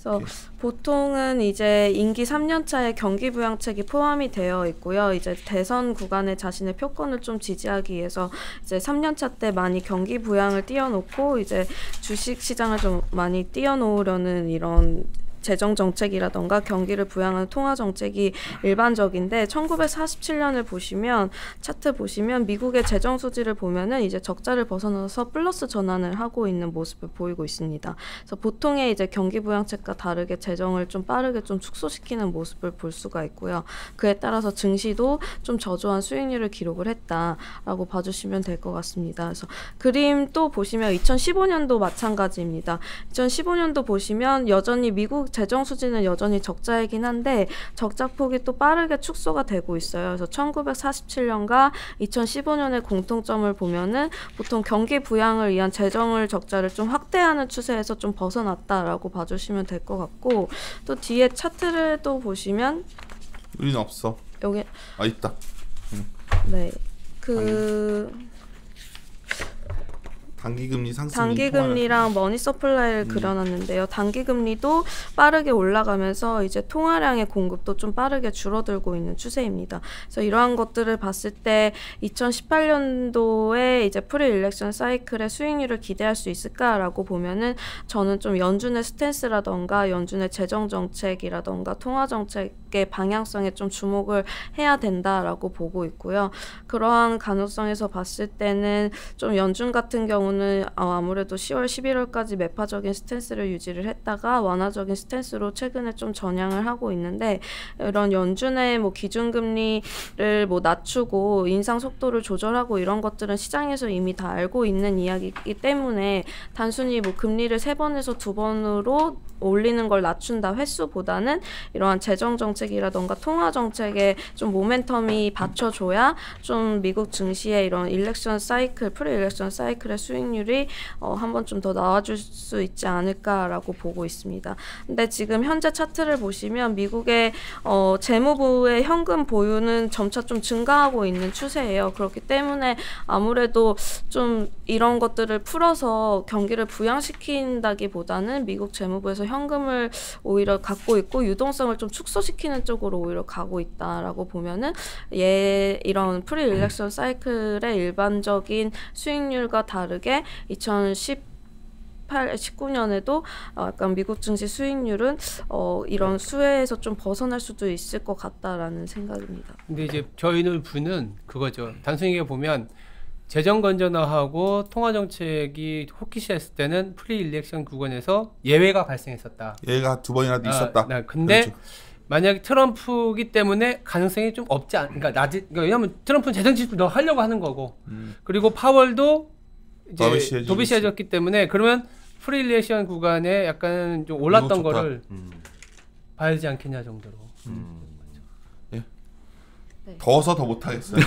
그래서 보통은 이제 임기 3년 차에 경기 부양책이 포함이 되어 있고요. 이제 대선 구간에 자신의 표권을 좀 지지하기 위해서 이제 3년 차 때 많이 경기 부양을 띄워놓고 이제 주식 시장을 좀 많이 띄워놓으려는 이런 재정 정책이라던가 경기를 부양하는 통화 정책이 일반적인데 1947년을 보시면 차트 보시면 미국의 재정 수지를 보면은 이제 적자를 벗어나서 플러스 전환을 하고 있는 모습을 보이고 있습니다. 그래서 보통의 이제 경기 부양책과 다르게 재정을 좀 빠르게 좀 축소시키는 모습을 볼 수가 있고요. 그에 따라서 증시도 좀 저조한 수익률을 기록을 했다라고 봐주시면 될 것 같습니다. 그래서 그림 또 보시면 2015년도 마찬가지입니다. 2015년도 보시면 여전히 미국 재정 수지는 여전히 적자이긴 한데 적자 폭이 또 빠르게 축소가 되고 있어요. 그래서 1947년과 2015년의 공통점을 보면은 보통 경기 부양을 위한 재정을 적자를 좀 확대하는 추세에서 좀 벗어났다라고 봐주시면 될 것 같고 또 뒤에 차트를 또 보시면 우리는 없어. 여기 있다. 네, 단기금리 상승 단기금리랑 머니 서플라이를 그려놨는데요. 단기금리도 빠르게 올라가면서 이제 통화량의 공급도 좀 빠르게 줄어들고 있는 추세입니다. 그래서 이러한 것들을 봤을 때 2018년도에 이제 프리일렉션 사이클의 수익률을 기대할 수 있을까라고 보면은 저는 좀 연준의 스탠스라던가 연준의 재정 정책이라던가 통화 정책의 방향성에 좀 주목을 해야 된다라고 보고 있고요. 그러한 가능성에서 봤을 때는 좀 연준 같은 경우는 아무래도 10월, 11월까지 매파적인 스탠스를 유지를 했다가 완화적인 스탠스로 최근에 좀 전향을 하고 있는데 이런 연준의 뭐 기준금리를 뭐 낮추고 인상 속도를 조절하고 이런 것들은 시장에서 이미 다 알고 있는 이야기이기 때문에 단순히 뭐 금리를 3번에서 2번으로 올리는 걸 낮춘다 횟수보다는 이러한 재정 정책이라던가 통화 정책에 좀 모멘텀이 받쳐줘야 좀 미국 증시의 이런 일렉션 사이클, 프리일렉션 사이클의 수익률이 한 번 좀 더 나와줄 수 있지 않을까라고 보고 있습니다. 근데 지금 현재 차트를 보시면 미국의 재무부의 현금 보유는 점차 좀 증가하고 있는 추세예요. 그렇기 때문에 아무래도 좀 이런 것들을 풀어서 경기를 부양시킨다기보다는 미국 재무부에서 현금을 오히려 갖고 있고 유동성을 좀 축소시키는 쪽으로 오히려 가고 있다라고 보면은 이런 프리일렉션 사이클의 일반적인 수익률과 다르게 19년에도 약간 미국 증시 수익률은 이런 수혜에서 좀 벗어날 수도 있을 것 같다라는 생각입니다. 근데 이제 저희는 부는 그거죠. 단순히 보면 재정 건전화하고 통화 정책이 호키시했을 때는 프리일렉션 구간에서 예외가 발생했었다. 얘가 2번이나 있었다. 근데 그렇죠. 만약 트럼프기 때문에 가능성이 좀 없지 않. 그러니까 왜냐면 트럼프는 재정 지출 더 하려고 하는 거고. 그리고 파월도 이제 도비시해졌기 때문에 그러면 프리일렉션 구간에 약간 좀 올랐던 거를 봐야 되지 않겠냐 정도로. 예. 네. 더워서 더 못하겠어요.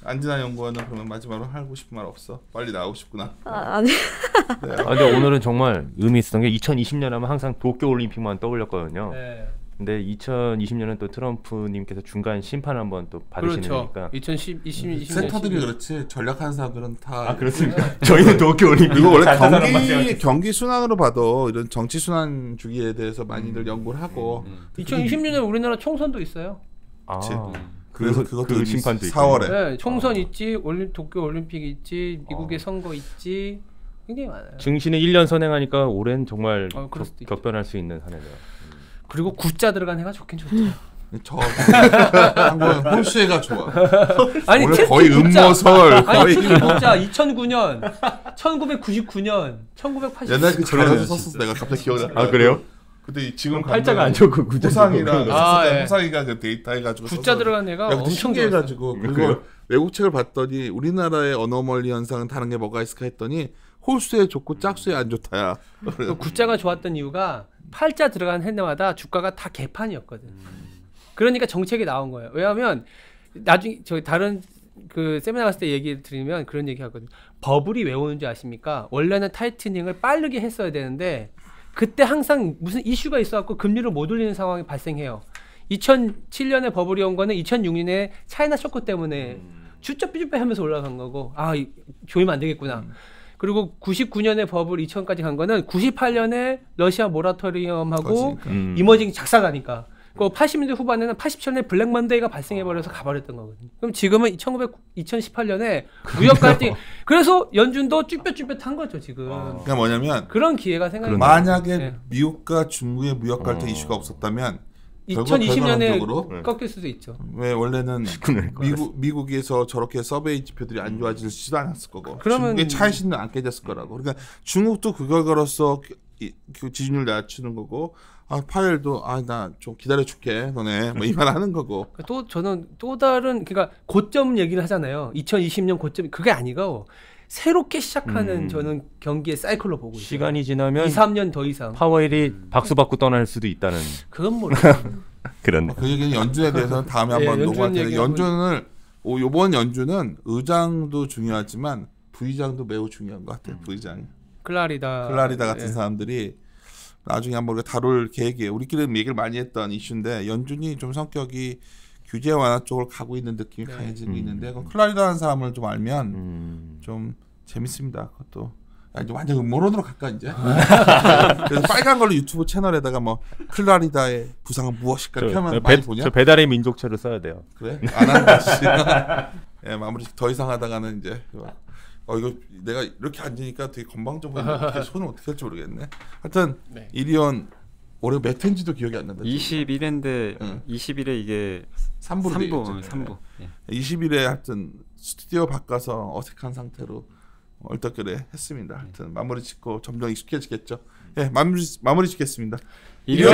안진아 연구원은 그러면 마지막으로 하고 싶은 말 없어? 빨리 나오고 싶구나. 아니. 네. 근데 오늘은 정말 의미 있었던 게 2020년 하면 항상 도쿄 올림픽만 떠올렸거든요. 네. 근데 2020년은 또 트럼프님께서 중간 심판 한번 또 받으시니까. 그렇죠. 2020년 센터들이 그렇지 전략하는 사람들은 다. 그렇습니까? 저희는 도쿄 올림픽. 그리고 원래 경기 순환으로 봐도 이런 정치 순환 주기에 대해서 많이들 연구를 하고. 2020년에 우리나라 총선도 있어요. 그래서 그것도 심판도 4월에. 네, 총선 있지, 도쿄 올림픽 있지, 미국의 선거 있지, 굉장히 많아요. 증시는 1년 선행하니까 올해는 정말 격변할 수 있는 한 해네요. 그리고 구자 들어간 해가 좋긴 좋죠. 저 한국은 홀수해가 좋아. 아니 원래 거의 음모설. 아니 구자 2009년, 1999년, 1980. 옛날 그 자료에서 썼어 내가 갑자기 기억나. 아 그래요? 근데 지금 팔자가 안 좋고 호상이랑 예. 호상이가 그 데이터 해가지고 구자 들어간 애가 엄청 해가지고 그리고 외국 책을 봤더니 우리나라의 어노멀리 현상은 다른 게 뭐가 있을까 했더니 홀수에 좋고 짝수에 안 좋다야. 구자가 좋았던 이유가 팔자 들어간 해마다 주가가 다 개판이었거든. 그러니까 정책이 나온 거예요. 왜냐하면 나중에 저희 다른 그 세미나 갔을 때 얘기 드리면 그런 얘기 하거든요. 버블이 왜 오는지 아십니까? 원래는 타이트닝을 빠르게 했어야 되는데 그때 항상 무슨 이슈가 있어갖고 금리를 못 올리는 상황이 발생해요. 2007년에 버블이 온 거는 2006년에 차이나 쇼크 때문에 쭈뼛쭈뼛 하면서 올라간 거고 조이면 안 되겠구나. 그리고 99년에 버블 2000까지 간 거는 98년에 러시아 모라토리엄하고 이머징 작살나니까. 그 80년대 후반에는 87년에 블랙 먼데이가 발생해버려서 가버렸던 거거든요. 그럼 지금은 2018년에 무역 갈등. 그래서 연준도 쭈뼛쭈뼛한 거죠 지금. 그러니까 뭐냐면 그런 기회가 생각이 만약에 미국과 중국의 무역 갈등 이슈가 없었다면 2020년에 꺾일 수도 있죠. 왜 원래는 미국에서 저렇게 서베이 지표들이 안 좋아지지도 않았을 거고 그러면 중국의 차이신도 안 깨졌을 거라고. 그러니까 중국도 그걸 걸어서 지준율 낮추는 거고 파웰도 나 좀 기다려줄게 너네 뭐 이 말 하는 거고. 또 저는 또 다른 그러니까 고점 얘기를 하잖아요. 2020년 고점 그게 아니고 새롭게 시작하는 저는 경기의 사이클로 보고 있어요. 시간이 지나면 2, 3년 더 이상 파월이 박수 받고 떠날 수도 있다는. 그건 모르겠어요. 그런. 그 얘기는 연준에 대해서는 다음에 한번 녹음할 텐데 연준을 이번 연준은 의장도 중요하지만 부의장도 매우 중요한 것 같아요. 부의장. 클라리다 같은 사람들이 나중에 한번 우리가 다룰 계획이에요. 우리끼리는 얘기를 많이 했던 이슈인데 연준이 좀 성격이 규제 완화 쪽으로 가고 있는 느낌이 강해지고 있는데 클라리다라는 사람을 좀 알면 좀 재밌습니다. 그것도 이제 완전 음모론으로 갈까 이제. 그래서 빨간 걸로 유튜브 채널에다가 뭐 클라리다의 부상은 무엇일까 이렇게 하면 많이 보냐? 저 배달의 민족체로 써야 돼요. 그래? 안 한다. 예, 마무리 더 이상 하다가는 이제 이거 내가 이렇게 앉으니까 되게 건방져 보이는데 손을 어떻게 할지 모르겠네. 하여튼 이리온 올해 몇 회인지도 기억이 안 난다. 21회인데 20일에 이게 3부. 20일에 하여튼 스튜디오 바꿔서 어색한 상태로 얼떨결에 했습니다. 하여튼 마무리 짓고 점점 익숙해지겠죠. 예, 마무리 짓겠습니다. 이리온!